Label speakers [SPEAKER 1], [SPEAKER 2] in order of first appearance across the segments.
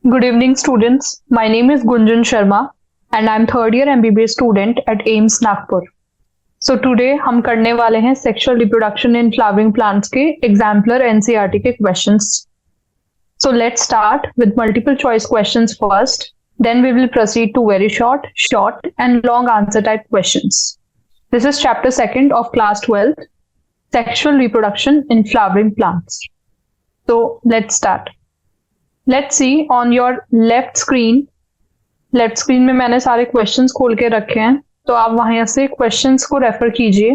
[SPEAKER 1] Good evening, students. My name is Gunjan Sharma, and I'm third year MBBS student at AIMS Nagpur. So today हम करने वाले हैं sexual reproduction in flowering plants के exemplar NCERT के questions. So let's start with multiple choice questions first. Then we will proceed to very short, and long answer type questions. This is chapter 2nd of class 12, sexual reproduction in flowering plants. So let's start. Let's see on your left screen. Left screen में मैंने सारे questions खोल के रखे हैं, तो आप वहां से क्वेश्चंस को रेफर कीजिए.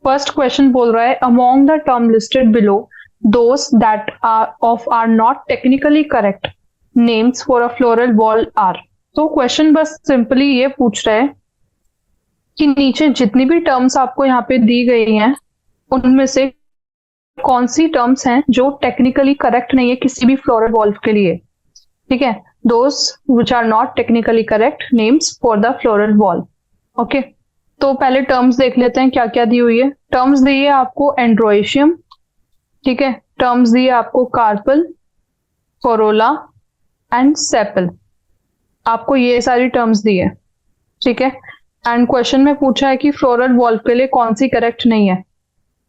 [SPEAKER 1] फर्स्ट क्वेश्चन बोल रहा है among the term listed below those that are not technically correct names for a floral whorl are. तो क्वेश्चन बस सिंपली ये पूछ रहा है कि नीचे जितनी भी टर्म्स आपको यहाँ पे दी गई हैं उनमें से कौन सी टर्म्स हैं जो टेक्निकली करेक्ट नहीं है किसी भी फ्लोरल वॉल्व के लिए. ठीक है, those which are not technically correct names for the floral wall. Okay, तो पहले टर्म्स देख लेते हैं क्या क्या दी हुई है. टर्म्स दी है आपको एंड्रोइशियम, ठीक है. टर्म्स दी है आपको कार्पल, कोरोला एंड सेपल. आपको ये सारी टर्म्स दी है, ठीक है. एंड क्वेश्चन में पूछा है कि फ्लोरल वॉल्व के लिए कौन सी करेक्ट नहीं है.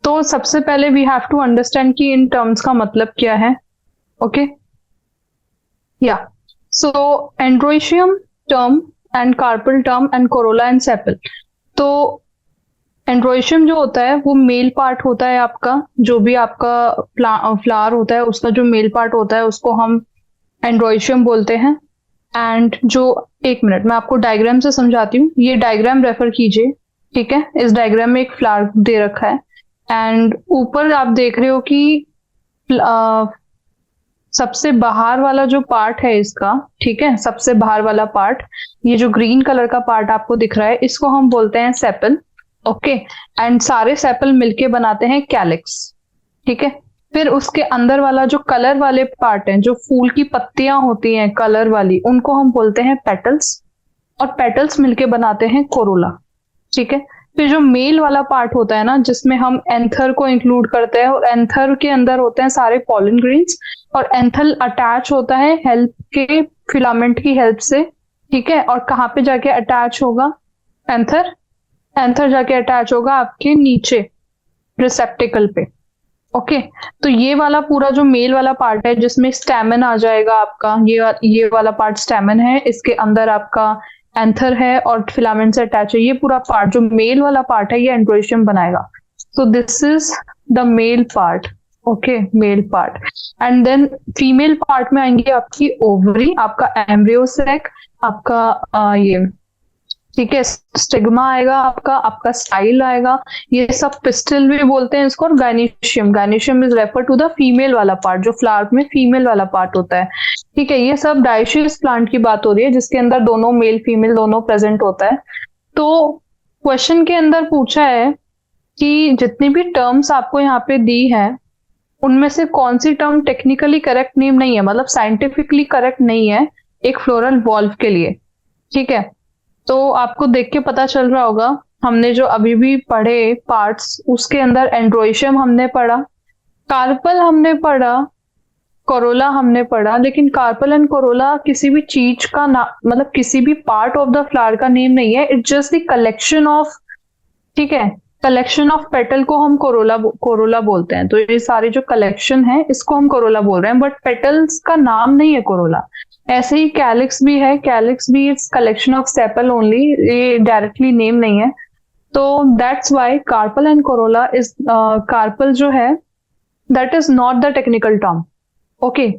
[SPEAKER 1] तो सबसे पहले वी हैव टू अंडरस्टैंड कि इन टर्म्स का मतलब क्या है. ओके, या so androecium term and carpel term and corolla and sepal. तो एंड्रोइशियम जो होता है वो मेल पार्ट होता है आपका, जो भी आपका फ्लावर होता है उसका जो मेल पार्ट होता है उसको हम एंड्रोइशियम बोलते हैं. एंड जो, एक मिनट मैं आपको डायग्राम से समझाती हूँ. ये डायग्राम रेफर कीजिए, ठीक है. इस डायग्राम में एक फ्लावर दे रखा है एंड ऊपर आप देख रहे हो कि सबसे बाहर वाला जो पार्ट है इसका, ठीक है, सबसे बाहर वाला पार्ट, ये जो ग्रीन कलर का पार्ट आपको दिख रहा है इसको हम बोलते हैं सेपल. ओके, एंड सारे सेपल मिलके बनाते हैं कैलिक्स, ठीक है. फिर उसके अंदर वाला जो कलर वाले पार्ट है, जो फूल की पत्तियां होती हैं कलर वाली, उनको हम बोलते हैं पेटल्स, और पेटल्स मिलके बनाते हैं कोरोला, ठीक है. फिर जो मेल वाला पार्ट होता है ना, जिसमें हम एंथर को इंक्लूड करते हैं, और एंथर के अंदर होते हैं सारे पॉलन ग्रेन्स, और एंथल अटैच होता है हेल्प के फिलामेंट की हेल्प से, ठीक है. और कहाँ पे जाके अटैच होगा एंथर जाके अटैच होगा आपके नीचे रिसेप्टिकल पे. ओके, तो ये वाला पूरा जो मेल वाला पार्ट है जिसमें स्टैमन आ जाएगा आपका, ये वाला पार्ट स्टैमन है, इसके अंदर आपका एंथर है और फिलामेंट से अटैच है. ये पूरा पार्ट जो मेल वाला पार्ट है ये एंड्रोइशियम बनाएगा. So this is the male part. Okay, male part. And then female part में आएंगे आपकी ओवरी, आपका एम्ब्रियो सैक, आपका ये, ठीक है, स्टिग्मा आएगा, आपका स्टाइल आएगा. ये सब पिस्टल भी बोलते हैं इसको. और gynoecium is refer to the female वाला पार्ट, जो फ्लावर में फीमेल वाला पार्ट होता है, ठीक है. ये सब डायशियस प्लांट की बात हो रही है जिसके अंदर दोनों मेल फीमेल दोनों प्रेजेंट होता है. तो क्वेश्चन के अंदर पूछा है कि जितनी भी टर्म्स आपको यहाँ पे दी है उनमें से कौन सी टर्म टेक्निकली करेक्ट नेम नहीं है, मतलब साइंटिफिकली करेक्ट नहीं है एक फ्लोरल वॉल्व के लिए, ठीक है. तो आपको देख के पता चल रहा होगा, हमने जो अभी भी पढ़े पार्ट्स उसके अंदर एंड्रोइशियम हमने पढ़ा, कार्पल हमने पढ़ा, कोरोला हमने पढ़ा, लेकिन कार्पल एंड कोरोला किसी भी चीज का मतलब किसी भी पार्ट ऑफ द फ्लावर का नेम नहीं है. It's just the collection of, ठीक है, कलेक्शन ऑफ पेटल को हम कोरोला बोलते हैं. तो ये सारे जो कलेक्शन है इसको हम कोरोला बोल रहे हैं, बट पेटल्स का नाम नहीं है कोरोला. ऐसे ही कैलिक्स भी है, कैलिक्स भी it's collection of sepal only, ये डायरेक्टली नेम नहीं है. तो that's why carpel and corolla is, carpel जो है that is not the technical term. Okay,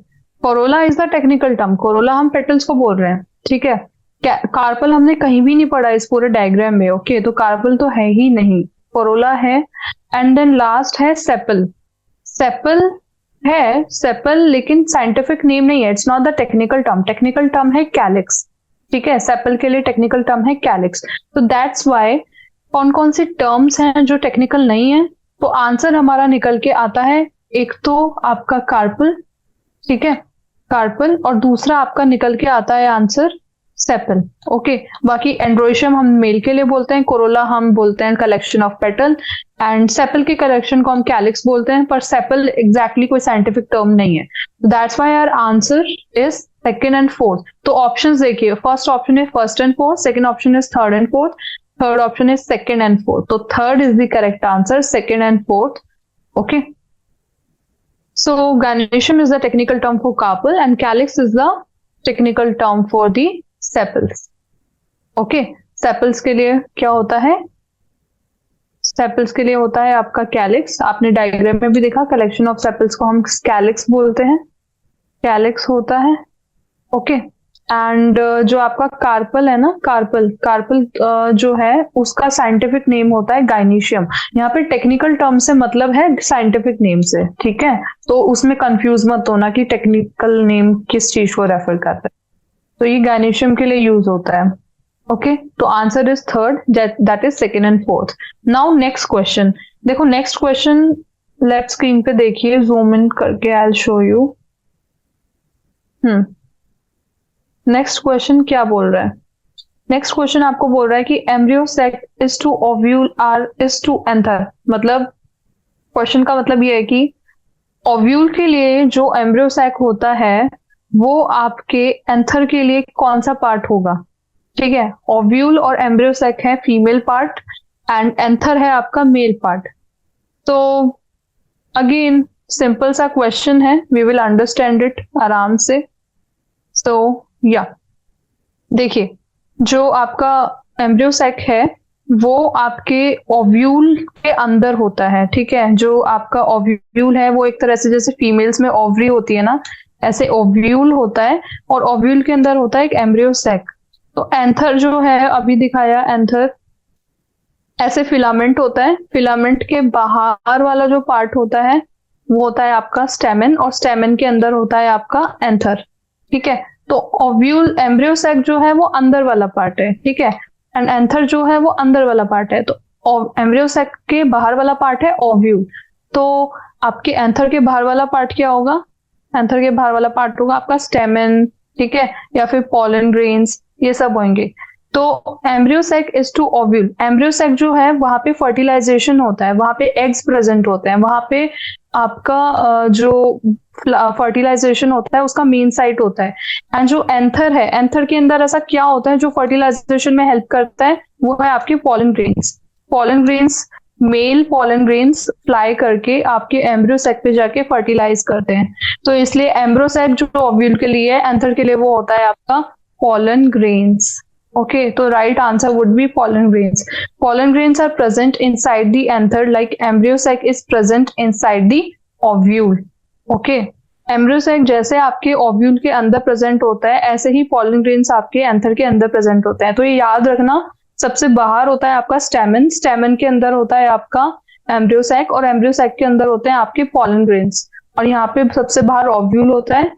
[SPEAKER 1] corolla is the technical term. Corolla हम पेटल्स को बोल रहे हैं, ठीक है. कार्पल हमने कहीं भी नहीं पढ़ा इस पूरे डायग्राम में. ओके, तो कार्पल तो है ही नहीं, कोरोला है. एंड देन लास्ट है सेपल. सेपल लेकिन साइंटिफिक नेम नहीं है, it's not the technical term. Technical term है कैलिक्स, ठीक है. सेपल के लिए टेक्निकल टर्म है कैलिक्स. तो दैट्स वाई कौन कौन सी टर्म्स हैं जो टेक्निकल नहीं है, तो आंसर हमारा निकल के आता है, एक तो आपका कार्पल, ठीक है, कार्पल, और दूसरा आपका निकल के आता है आंसर सेपल. ओके, बाकी एंड्रोइशियम हम मेल के लिए बोलते हैं, कोरोला हम बोलते हैं collection of petal, and sepal के कलेक्शन को हम कैलिक्स बोलते हैं, पर सेपल एग्जैक्टली कोई साइंटिफिक टर्म नहीं है. That's why our answer is second and fourth. तो ऑप्शंस देखिए, फर्स्ट ऑप्शन है first and fourth, second option is third and fourth, third option is second and fourth. तो third is the correct answer, second and fourth. Okay, so gynoecium is the technical term for carpel and calyx is the technical term for the sepals. Okay, sepals के लिए क्या होता है? Sepals के लिए होता है आपका कैलिक्स। आपने डायग्राम में भी देखा, कलेक्शन ऑफ सेपल्स को हम कैलिक्स बोलते हैं, कैलिक्स होता है। ओके, एंड जो आपका कार्पल है ना, कार्पल कार्पल जो है उसका साइंटिफिक नेम होता है गाइनीशियम। यहाँ पे टेक्निकल टर्म से मतलब है साइंटिफिक नेम से, ठीक है? तो उसमें कंफ्यूज मत होना कि टेक्निकल नेम किस चीज को रेफर करता है। तो ये गाइनीशियम के लिए यूज होता है। ओके, तो answer is third, that is second and fourth. Now next question देखो, नेक्स्ट क्वेश्चन लेफ्ट स्क्रीन पे देखिए, जूम इन करके I will show you. Next question क्या बोल रहा है? नेक्स्ट क्वेश्चन आपको बोल रहा है कि embryo sac is to ovule are is to anther. मतलब क्वेश्चन का मतलब ये है कि ओव्यूल के लिए जो एम्ब्रियो सैक होता है वो आपके एंथर के लिए कौन सा पार्ट होगा? ठीक है, ओव्यूल और एम्ब्रियो सैक है फीमेल पार्ट एंड एंथर है आपका मेल पार्ट। तो अगेन सिंपल सा क्वेश्चन है, वी विल अंडरस्टैंड इट आराम से। सो या देखिए, जो आपका एम्ब्रियो सैक है वो आपके ओव्यूल के अंदर होता है, ठीक है? जो आपका ओव्यूल है वो एक तरह से जैसे फीमेल्स में ओवरी होती है ना, ऐसे ओव्यूल होता है और ओव्यूल के अंदर होता है एक एम्ब्रियो सैक। तो एंथर जो है अभी दिखाया, एंथर ऐसे फिलामेंट होता है, फिलामेंट के बाहर वाला जो पार्ट होता है वो होता है आपका स्टेमन और स्टेमन के अंदर होता है आपका एंथर, ठीक है? तो ओव्यूल एम्ब्रियो सैक जो है वो अंदर वाला पार्ट है, ठीक है? एंड एंथर जो है वो अंदर वाला पार्ट है। तो एम्ब्रियो सैक के बाहर वाला पार्ट है ओव्यूल। तो आपके एंथर के बाहर वाला पार्ट क्या होगा? एंथर के बाहर वाला पार्ट होगा आपका स्टेमन, ठीक है? या फिर पॉलन ग्रेन्स, ये सब होंगे। तो embryo sac is to ovule, embryo sac जो है वहां पे फर्टिलाइजेशन होता है, वहां पे एग्स प्रेजेंट होते हैं, वहां पे आपका जो फर्टिलाइजेशन होता है उसका मेन साइट होता है। एंड जो एंथर है, एंथर के अंदर ऐसा क्या होता है जो फर्टिलाइजेशन में हेल्प करता है? वो है आपके pollen grains. Pollen grains, male pollen grains fly करके आपके एम्ब्रियो सैक पे जाके फर्टिलाइज करते हैं। तो इसलिए एम्ब्रियो सैक जो ओव्यूल के लिए है, एंथर के लिए वो होता है आपका pollen grains. Okay, so right answer would be pollen grains. Pollen grains are present inside the anther like embryo sac is present inside the ovule. Okay, embryo sac जैसे आपके ovule के अंदर प्रेजेंट होता है ऐसे ही pollen grains आपके anther के अंदर प्रेजेंट होते हैं। तो ये याद रखना, सबसे बाहर होता है आपका स्टेमन, स्टेमन के अंदर होता है आपका एम्ब्रियो सैक और एम्ब्रियो सैक के अंदर होते हैं आपके pollen grains। और यहाँ पे सबसे बाहर ओव्यूल होता है,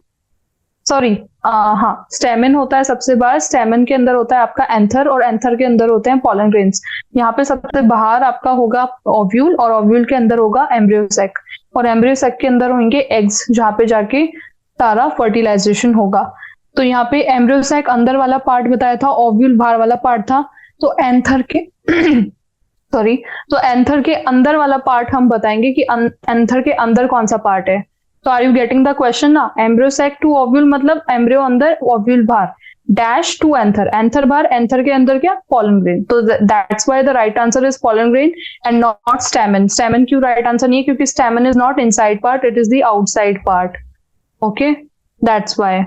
[SPEAKER 1] सॉरी हाँ, स्टेमन होता है सबसे बाहर, स्टेमन के अंदर होता है आपका एंथर और एंथर के अंदर होते हैं पॉलन ग्रेन्स। यहाँ पे सबसे बाहर आपका होगा ओव्यूल और ओव्यूल के अंदर होगा एम्ब्रियो सैक और एम्ब्रियो सैक के अंदर होंगे एग्स जहाँ पे जाके सारा फर्टिलाइजेशन होगा। तो यहाँ पे एम्ब्रियो सैक अंदर वाला पार्ट बताया था, ओव्यूल बाहर वाला पार्ट था। तो एंथर के सॉरी, तो एंथर के अंदर वाला पार्ट हम बताएंगे कि एंथर के अंदर कौन सा पार्ट है। तो are you getting the question ना? एम्ब्रियो सैक टू ओव्यूल मतलब एम्ब्रियो अंदर ओव्यूल बाहर, डैश टू एंथर, एंथर बाहर, एंथर के अंदर क्या? Pollen grain. तो that's why the right answer is pollen grain and not stamen. Stamen क्यों राइट आंसर नहीं है? क्योंकि stamen is not inside part, it is the outside part. Okay, that's why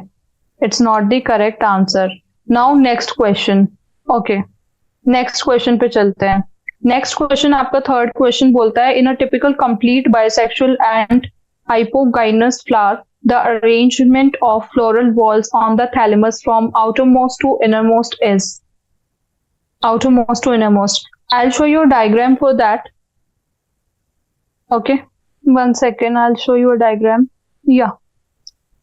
[SPEAKER 1] it's not the correct answer. Now next question. Okay, next question पे चलते हैं। Next question आपका third question बोलता है, in a typical complete bisexual and hypogynous flower, the arrangement of floral whorls on the thalamus from outermost to innermost is? Outermost to innermost. I'll show you a diagram for that. Okay, 1 second, I'll show you a diagram. Yeah.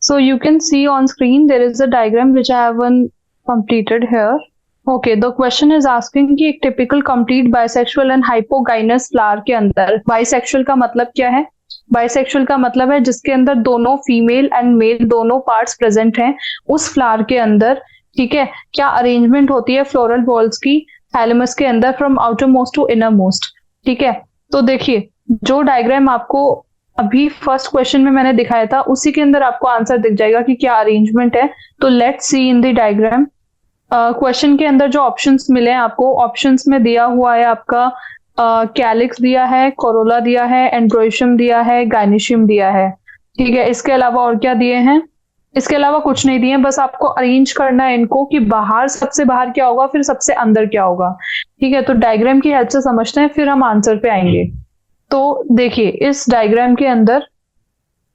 [SPEAKER 1] So you can see on screen there is a diagram which I haven't completed here. Okay, the question is asking कि एक typical complete bisexual and hypogynous flower के अंदर, bisexual का मतलब क्या है? Bisexual का मतलब है जिसके अंदर दोनों फीमेल एंड मेल दोनों पार्ट्स प्रेजेंट हैं उस फ्लावर के अंदर, ठीक है? क्या अरेंजमेंट होती है फ्लोरल वॉल्स की थैलेमस के अंदर from outermost to innermost, ठीक है? तो देखिए, जो डायग्राम आपको अभी फर्स्ट क्वेश्चन में मैंने दिखाया था उसी के अंदर आपको आंसर दिख जाएगा कि क्या अरेंजमेंट है। तो let's see in the diagram. Question के अंदर जो ऑप्शंस मिले हैं आपको, ऑप्शंस में दिया हुआ है आपका कैलिक्स दिया है, कोरोला दिया है, एंड्रोइशियम दिया है, गायनीशियम दिया है। ठीक है, इसके अलावा और क्या दिए हैं? इसके अलावा कुछ नहीं दिए, बस आपको अरेंज करना है इनको कि बाहर सबसे बाहर क्या होगा, फिर सबसे अंदर क्या होगा। ठीक है, तो डायग्राम की हेल्प से समझते हैं, फिर हम आंसर पे आएंगे। तो देखिए इस डायग्राम के अंदर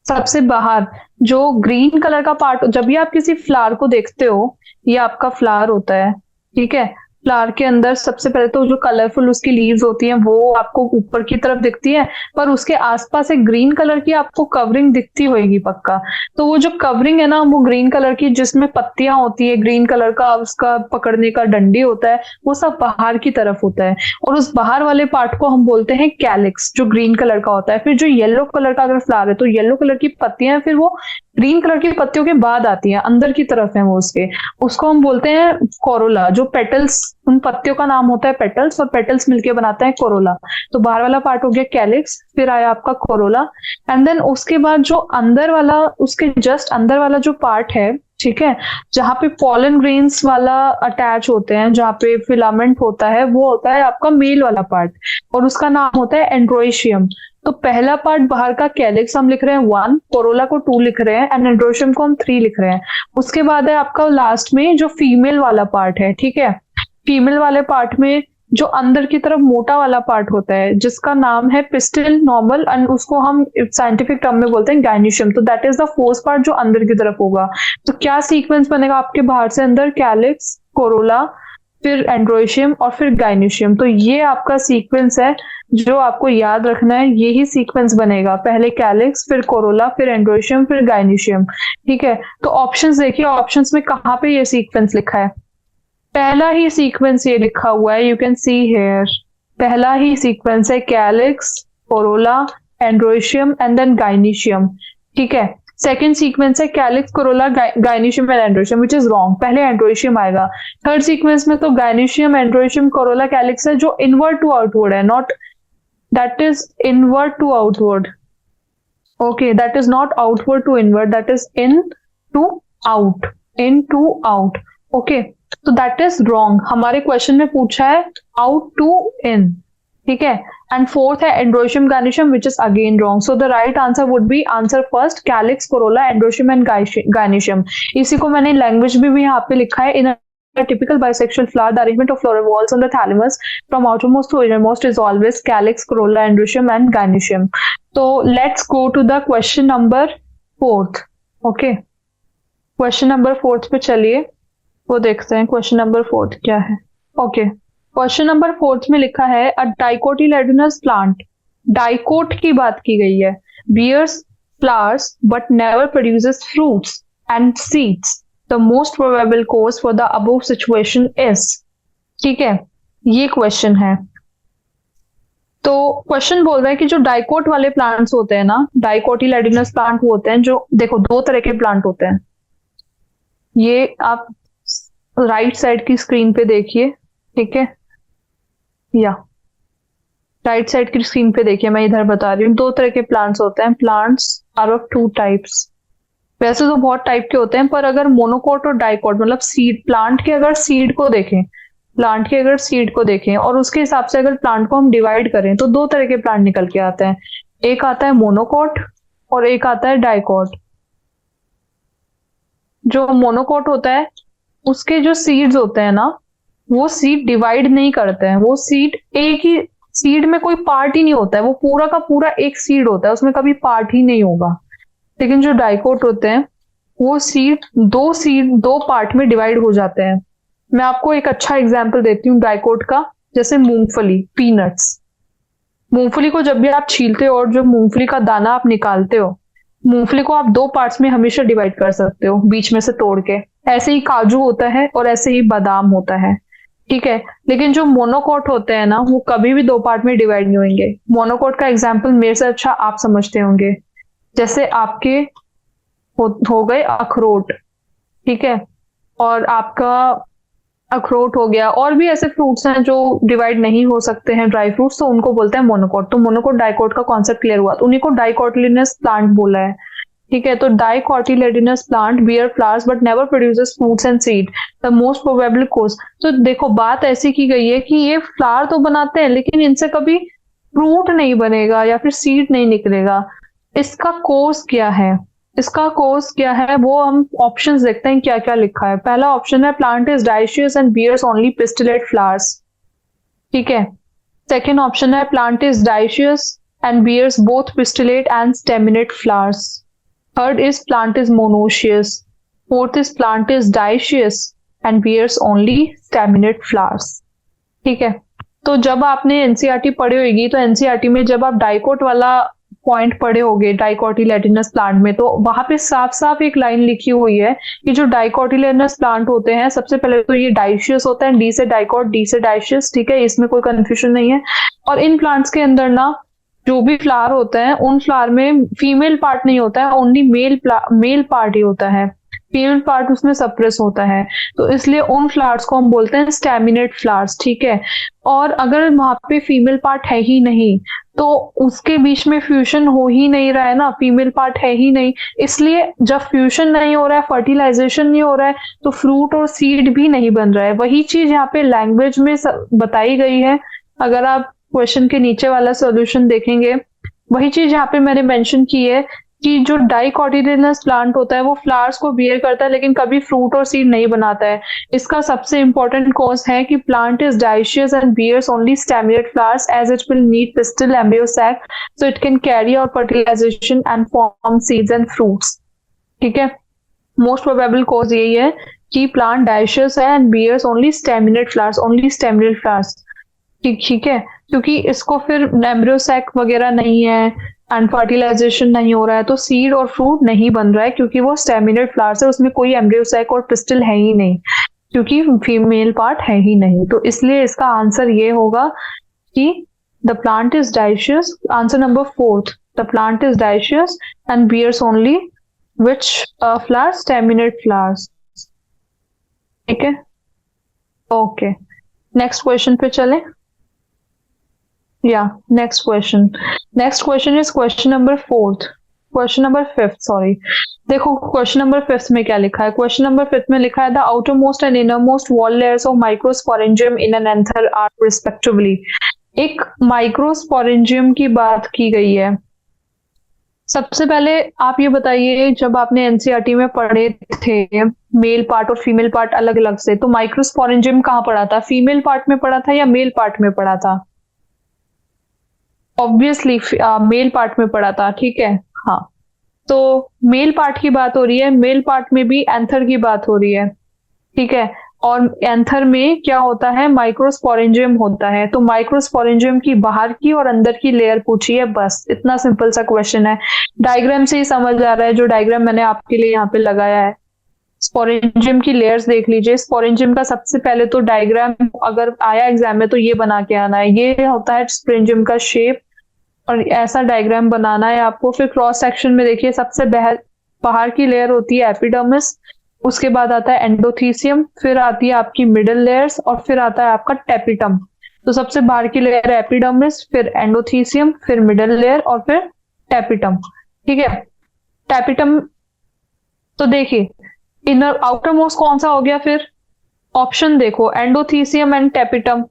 [SPEAKER 1] सबसे बाहर जो ग्रीन कलर का पार्ट, जब भी आप किसी फ्लावर को देखते हो, ये आपका फ्लावर होता है। ठीक है, फ्लावर के अंदर सबसे पहले तो जो कलरफुल उसकी लीव्स होती हैं वो आपको ऊपर की तरफ दिखती है, पर उसके आसपास एक ग्रीन कलर की आपको कवरिंग दिखती होगी पक्का। तो वो जो कवरिंग है ना, वो ग्रीन कलर की, जिसमें पत्तियां होती है, ग्रीन कलर का उसका पकड़ने का डंडी होता है, वो सब बाहर की तरफ होता है। और उस बाहर वाले पार्ट को हम बोलते हैं कैलिक्स, जो ग्रीन कलर का होता है। फिर जो येलो कलर का अगर फ्लावर है तो येलो कलर की पत्तियां फिर वो ग्रीन कलर की पत्तियों के बाद आती हैं, अंदर की तरफ है वो उसके, उसको हम बोलते हैं कोरोला। जो पेटल्स, उन पत्तियों का नाम होता है पेटल्स, और पेटल्स मिलके बनाते हैं कोरोला। तो बाहर वाला पार्ट हो गया कैलिक्स, फिर आया आपका कोरोला, एंड देन उसके बाद जो अंदर वाला, उसके जस्ट अंदर वाला जो पार्ट है, ठीक है, जहां पे पॉलन ग्रेन्स वाला अटैच होते हैं, जहां पे फिलामेंट होता है, वो होता है आपका मेल वाला पार्ट, और उसका नाम होता है एंड्रोइशियम। तो पहला पार्ट बाहर का कैलिक्स हम लिख रहे हैं 1, कोरोला को 2 लिख रहे हैं, एंड एंड्रोइशियम को हम 3 लिख रहे हैं। उसके बाद है आपका लास्ट में जो फीमेल वाला पार्ट है। ठीक है, फीमेल वाले पार्ट में जो अंदर की तरफ मोटा वाला पार्ट होता है, जिसका नाम है पिस्टिल नॉर्मल, एंड उसको हम साइंटिफिक टर्म में बोलते हैं गायनीशियम। तो that is the fourth part जो अंदर की तरफ होगा। तो क्या सीक्वेंस बनेगा आपके बाहर से अंदर? कैलिक्स, कोरोला, फिर एंड्रोइशियम और फिर गायनीशियम। तो ये आपका सीक्वेंस है जो आपको याद रखना है, यही सीक्वेंस बनेगा, पहले कैलिक्स, फिर कोरोला, फिर एंड्रोइशियम, फिर गायनीशियम। ठीक है, तो ऑप्शंस देखिए, ऑप्शंस में कहाँ पे ये सीक्वेंस लिखा है? पहला ही सीक्वेंस ये लिखा हुआ है, यू कैन सी हेयर, पहला ही सीक्वेंस है calyx, corolla, androecium and then gynoecium. ठीक है, सेकंड सीक्वेंस है calyx, corolla, gynoecium and androecium, which is wrong, पहले एंड्रोइशियम आएगा। थर्ड सीक्वेंस में तो गायनीशियम, एंड्रोइशियम, कोरोला, कैलिक्स है, जो इनवर्ड टू आउटवर्ड है, not, that is inward to outward. Okay, that is not outward to inward, that is in to out, in to out. Okay, तो that is wrong, हमारे question में पूछा है out to इन। ठीक है, and fourth है androecium, gynoecium, which is again wrong. So the right answer would be answer first, calyx, corolla, androecium and gynoecium. इसी को मैंने लैंग्वेज में भी यहाँ पे लिखा है, इन a typical bisexual flower, the arrangement of floral walls on the thalamus from outermost to innermost is always calyx, corolla, androecium and gynoecium. So let's go to the question number 4th. Okay, question number 4th पे चलिए, वो देखते हैं question number 4th क्या है। Okay, question number 4th में लिखा है अ डाइकोटिलेडोनस प्लांट, डाइकोट की बात की गई है, bears flowers but never produces fruits and seeds, the most probable cause for the above situation is. ठीक है, ये क्वेश्चन है। तो क्वेश्चन बोल रहा है कि जो डाइकोट वाले प्लांट्स होते हैं ना, डाइकोटिलेडोनस प्लांट होते हैं, जो देखो 2 तरह के प्लांट होते हैं, ये आप राइट साइड की स्क्रीन पे देखिए। ठीक है, या राइट साइड की स्क्रीन पे देखिए, मैं इधर बता रही हूँ, 2 तरह के प्लांट्स होते हैं। Plants are of 2 types. वैसे तो बहुत टाइप के होते हैं, पर अगर मोनोकोट और डाइकोट, मतलब सीड, प्लांट के अगर सीड को देखें, प्लांट के अगर सीड को देखें और उसके हिसाब से अगर प्लांट को हम डिवाइड करें, तो 2 तरह के प्लांट निकल के आते हैं। एक आता है मोनोकोट और एक आता है डाइकोट। जो मोनोकोट होता है उसके जो सीड्स होते हैं ना, वो सीड डिवाइड नहीं करते हैं, वो सीड एक ही सीड में कोई पार्ट ही नहीं होता है, वो पूरा का पूरा एक सीड होता है, उसमें कभी पार्ट ही नहीं होगा। लेकिन जो डाइकोट होते हैं वो सीड 2 पार्ट में डिवाइड हो जाते हैं। मैं आपको एक अच्छा एग्जाम्पल देती हूँ डाइकोट का, जैसे मूंगफली, पीनट्स। मूंगफली को जब भी आप छीलते हो और जो मूंगफली का दाना आप निकालते हो, मूंगफली को आप 2 पार्ट्स में हमेशा डिवाइड कर सकते हो, बीच में से तोड़ के। ऐसे ही काजू होता है और ऐसे ही बादाम होता है। ठीक है, लेकिन जो मोनोकोट होते हैं ना, वो कभी भी 2 पार्ट में डिवाइड नहीं होंगे। मोनोकोट का एग्जाम्पल मेरे से अच्छा आप समझते होंगे, जैसे आपके हो गए अखरोट। ठीक है, और आपका अखरोट हो गया, और भी ऐसे फ्रूट्स हैं जो डिवाइड नहीं हो सकते हैं, ड्राई फ्रूट्स, तो उनको बोलते हैं मोनोकोट। तो मोनोकोट डाइकोट का कॉन्सेप्ट क्लियर हुआ, तो उन्हीं को डाइकोटिलिनस प्लांट बोला है। ठीक है, तो dicotyledonous plant bear flowers but never produces fruits and seed, the most probable cause. तो देखो बात ऐसी की गई है कि ये फ्लावर तो बनाते हैं लेकिन इनसे कभी फ्रूट नहीं बनेगा या फिर सीड नहीं निकलेगा। इसका कोज क्या है? इसका कोज क्या है वो हम ऑप्शंस देखते हैं क्या क्या लिखा है। पहला ऑप्शन है plant is dioecious and bears only pistillate flowers. ठीक है। सेकेंड ऑप्शन है plant is dioecious and bears both pistillate and staminate flowers. Third is plant is monoecious. Fourth is plant is dioecious and bears only staminate flowers. ठीक है, तो जब आपने NCERT पढ़ी होगी तो एनसीईआरटी में जब आप डाइकोट वाला पॉइंट पढ़े होंगे डाइकोटिलेडोनस प्लांट में, तो वहां पे साफ साफ एक लाइन लिखी हुई है कि जो डाइकोटिलेडोनस प्लांट होते हैं सबसे पहले तो ये डाइशियस होता है, डी से डाइकोट डी से डाइशियस। ठीक है, इसमें कोई कंफ्यूजन नहीं है। और इन प्लांट्स के अंदर ना जो भी फ्लावर होते हैं उन फ्लावर में फीमेल पार्ट नहीं होता है, ओनली मेल पार्ट ही होता है, फीमेल पार्ट उसमें सप्रेस होता है। तो इसलिए उन फ्लावर्स को हम बोलते हैं स्टेमिनेट फ्लावर्स। ठीक है, और अगर वहां पे फीमेल पार्ट है ही नहीं तो उसके बीच में फ्यूजन हो ही नहीं रहा है ना, फीमेल पार्ट है ही नहीं, इसलिए जब फ्यूजन नहीं हो रहा है, फर्टिलाइजेशन नहीं हो रहा है, तो फ्रूट और सीड भी नहीं बन रहा है। वही चीज यहाँ पे लैंग्वेज में बताई गई है। अगर आप क्वेश्चन के नीचे वाला सॉल्यूशन देखेंगे, वही चीज यहाँ पे मैंने मेंशन की है कि जो डाइकोटिलेडोनस प्लांट होता है वो फ्लावर्स को बियर करता है लेकिन कभी फ्रूट और सीड नहीं बनाता है। इसका सबसे इंपॉर्टेंट कॉज है कि plant is dioecious and bears only staminate flowers as it will need pistil embryo sac so it can carry out fertilization and form seeds and fruits. ठीक है, मोस्ट प्रोबेबल कॉज यही है कि plant dioecious है and bears only staminate flowers, only staminate flowers. ठीक है, क्योंकि इसको फिर एम्ब्रियो सैक वगैरह नहीं है एंड फर्टिलाइजेशन नहीं हो रहा है तो सीड और फ्रूट नहीं बन रहा है, क्योंकि वो स्टेमिनेट फ्लावर्स है, उसमें कोई एम्ब्रियो सैक और पिस्टल है ही नहीं, क्योंकि फीमेल पार्ट है ही नहीं। तो इसलिए इसका आंसर ये होगा कि the plant is dioecious. Answer number fourth, the plant is dioecious and bears only which flower, staminate flowers. ठीक है, ओके, नेक्स्ट क्वेश्चन पे चले। Yeah, next question. Next question is question number fourth. Question number fifth, sorry. देखो question number fifth में क्या लिखा है? Question number fifth में लिखा है the outermost and innermost wall layers of microsporangium in an anther are respectively. एक microsporangium की बात की गई है। सबसे पहले आप ये बताइए, जब आपने एनसीईआरटी में पढ़े थे मेल पार्ट और फीमेल पार्ट अलग अलग से, तो माइक्रोस्पोरेंजियम कहाँ पढ़ा था? फीमेल पार्ट में पढ़ा था या मेल पार्ट में पढ़ा था? ऑब्वियसली मेल पार्ट में पढ़ा था। ठीक है, हाँ, तो मेल पार्ट की बात हो रही है, मेल पार्ट में भी एंथर की बात हो रही है। ठीक है, और एंथर में क्या होता है? माइक्रोस्पोरेंजियम होता है। तो माइक्रोस्पोरेंजियम की बाहर की और अंदर की लेयर पूछी है, बस इतना सिंपल सा क्वेश्चन है। डायग्राम से ही समझ आ रहा है, जो डायग्राम मैंने आपके लिए यहाँ पे लगाया है। स्पोरेंजियम की लेयर्स देख लीजिए। स्पोरेंजियम का सबसे पहले तो डायग्राम अगर आया एग्जाम में तो ये बना के आना है, ये होता है स्पोरेंजियम का शेप, और ऐसा डायग्राम बनाना है आपको। फिर क्रॉस सेक्शन में देखिए, सबसे बाहर की लेयर होती है एपिडर्मिस, उसके बाद आता है एंडोथीसियम, फिर आती है आपकी मिडिल लेयर्स, और फिर आता है आपका टेपिटम। तो सबसे बाहर की लेयर एपिडर्मिस, फिर एंडोथीसियम, फिर मिडिल लेयर और फिर टेपिटम। ठीक है, टेपिटम, तो देखिए इनर आउटर मोस्ट कौन सा हो गया? फिर ऑप्शन देखो, endothecium and tapetum.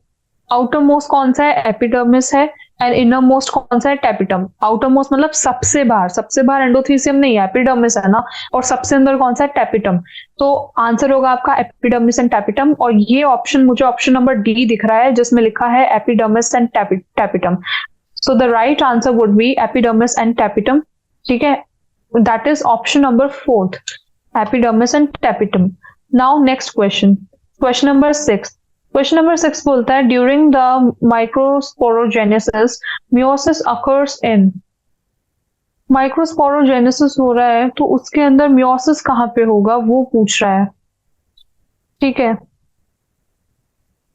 [SPEAKER 1] Outer most कौन सा है? एपिडर्मिस है, एंड इनर मोस्ट कौन सा है? टेपिटम। आउटर मोस्ट मतलब सबसे बाहर एंडोथीसियम नहीं है, एपिडर्मिस है ना, और सबसे अंदर कौन सा है? टेपिटम। तो आंसर होगा आपका एपिडर्मिस एंड टेपिटम, और ये ऑप्शन मुझे ऑप्शन नंबर डी दिख रहा है जिसमें लिखा है epidermis and tapetum. So the right answer would B epidermis and tapetum. ठीक है, that is option number fourth, epidermis and tapetum. Now next question, question number 6। Question number 6 बोलता है during the microsporogenesis meiosis occurs in. Microsporogenesis हो रहा है तो उसके अंदर मियोसिस कहाँ पे होगा वो पूछ रहा है। ठीक है,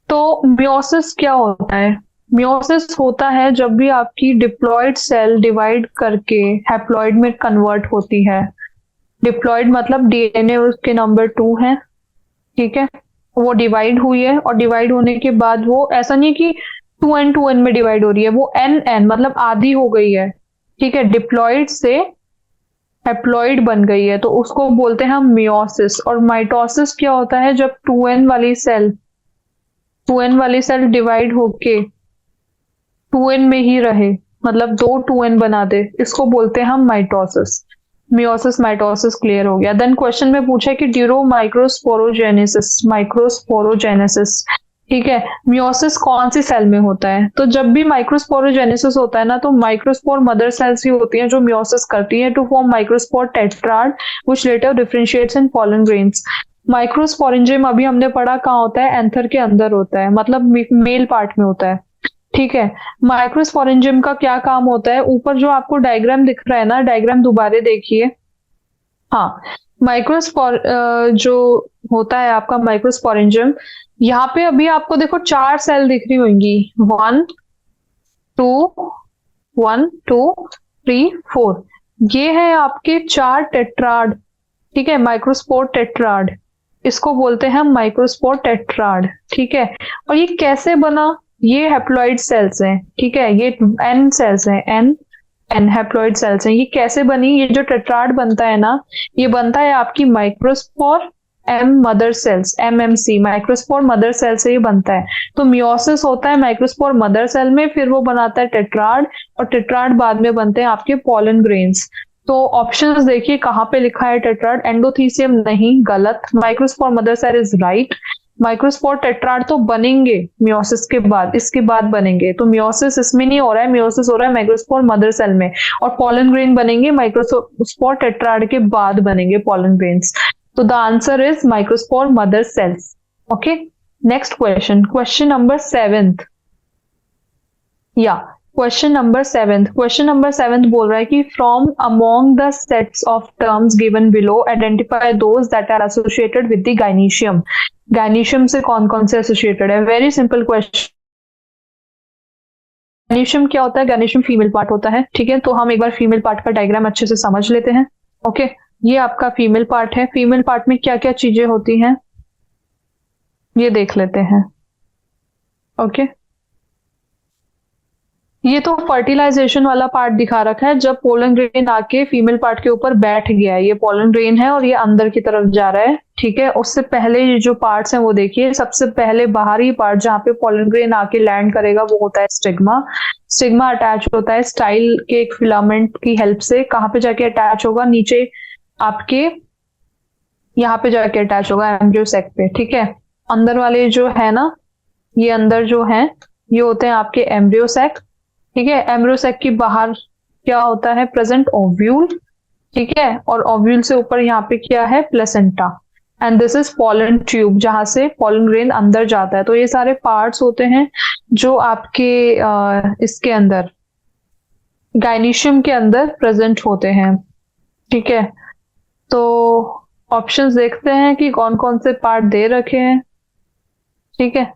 [SPEAKER 1] तो मियोसिस क्या होता है? मियोसिस होता है जब भी आपकी डिप्लॉयड सेल डिवाइड करके हैप्लॉयड में कन्वर्ट होती है। डिप्लॉयड मतलब डीएनए उसके नंबर 2 है। ठीक है, वो डिवाइड हुई है, और डिवाइड होने के बाद वो ऐसा नहीं कि 2n में डिवाइड हो रही है, वो n मतलब आधी हो गई है, ठीक है, डिप्लॉइड से हैप्लॉइड बन गई है, तो उसको बोलते हैं हम मियोसिस। और माइटोसिस क्या होता है, जब 2n वाली सेल डिवाइड होके 2n में ही रहे, मतलब दो 2n बना दे, इसको बोलते हैं हम माइटोसिस। मियोसिस माइटोसिस क्लियर हो गया। देन क्वेश्चन में पूछा है कि ड्यूरो माइक्रोस्पोरोजेनेसिस, ठीक है, मियोसिस कौन सी सेल में होता है? तो जब भी माइक्रोस्पोरोजेनेसिस होता है ना, तो माइक्रोस्पोर मदर सेल्स ही होती हैं जो मियोसिस करती हैं to form microspore tetrad which later differentiates in pollen grains. Microsporangium अभी हमने पढ़ा कहाँ होता है, एंथर के अंदर होता है, मतलब मेल पार्ट में होता है, ठीक है। माइक्रोस्पोरेंजियम का क्या काम होता है, ऊपर जो आपको डायग्राम दिख रहा है ना, डायग्राम दोबारा देखिए। हाँ, माइक्रोस्पोर जो होता है आपका माइक्रोस्पोरेंजियम, यहाँ पे अभी आपको देखो 4 सेल दिख रही होंगी, 2 1 2 3 4, ये है आपके 4 टेट्राड, ठीक है, माइक्रोस्पोर टेट्राड, इसको बोलते हैं हम माइक्रोस्पोर टेट्राड, ठीक है। और ये कैसे बना, ये हैप्लॉइड सेल्स हैं, ठीक है, ये एन सेल्स हैं, एन हैप्लॉइड सेल्स हैं। ये कैसे बनी, ये जो टेट्राड बनता है ना, ये बनता है आपकी microspore M mother cells, MMC, microspore mother cell से ही बनता है। तो मियोसिस होता है माइक्रोस्पोर मदर सेल में, फिर वो बनाता है टेट्राड, और टेट्राड बाद में बनते हैं आपके पॉलन ग्रेन्स। तो ऑप्शंस देखिए कहाँ पे लिखा है टेट्राड, एंडोथीसियम नहीं, गलत, microspore mother cell is right. Microspore tetrad तो बनेंगे मियोसिस के बाद, इसके बाद बनेंगे, तो मियोसिस इसमें नहीं हो रहा है, मियोसिस हो रहा है माइक्रोस्पोर मदर सेल में, और पॉलन ग्रेन बनेंगे माइक्रोस्पोर टेट्राड के बाद बनेंगे पॉलन ग्रेन्स। तो the answer is microspore mother cells. Okay, next question, question number 7th, या क्वेश्चन नंबर 7th बोल रहा है कि from among the sets of terms given below identify those that are associated with the gynoecium. Gynoecium से कौन कौन से associated है? Very simple question. गाइनीशियम क्या होता है? गाइनीशियम फीमेल पार्ट होता है, ठीक है। तो हम एक बार फीमेल पार्ट का डायग्राम अच्छे से समझ लेते हैं। ओके, ये आपका फीमेल पार्ट है, फीमेल पार्ट में क्या क्या चीजें होती हैं ये देख लेते हैं। ओके, ये तो फर्टिलाइजेशन वाला पार्ट दिखा रखा है, जब पोलन ग्रेन आके फीमेल पार्ट के ऊपर बैठ गया है, ये पोलन ग्रेन है और ये अंदर की तरफ जा रहा है, ठीक है। उससे पहले ये जो पार्ट्स हैं वो देखिए, सबसे पहले बाहरी पार्ट जहाँ पे पोलन ग्रेन आके लैंड करेगा वो होता है स्टिग्मा। स्टिग्मा अटैच होता है स्टाइल के एक फिलामेंट की हेल्प से, कहाँ पे जाके अटैच होगा, नीचे आपके यहाँ पे जाके अटैच होगा एम्ब्रियो सैक पे, ठीक है। अंदर वाले जो है ना, ये अंदर जो है ये होते हैं आपके एम्ब्रियो सैक, ठीक है। एम्ब्रियो सैक की बाहर क्या होता है, प्रेजेंट ओव्यूल, ठीक है, और ओव्यूल से ऊपर यहाँ पे क्या है, placenta, and this is pollen tube जहां से पॉलन ग्रेन अंदर जाता है। तो ये सारे पार्ट्स होते हैं जो आपके इसके अंदर गाइनीशियम के अंदर प्रेजेंट होते हैं, ठीक है। तो ऑप्शंस देखते हैं कि कौन कौन से पार्ट दे रखे हैं, ठीक है,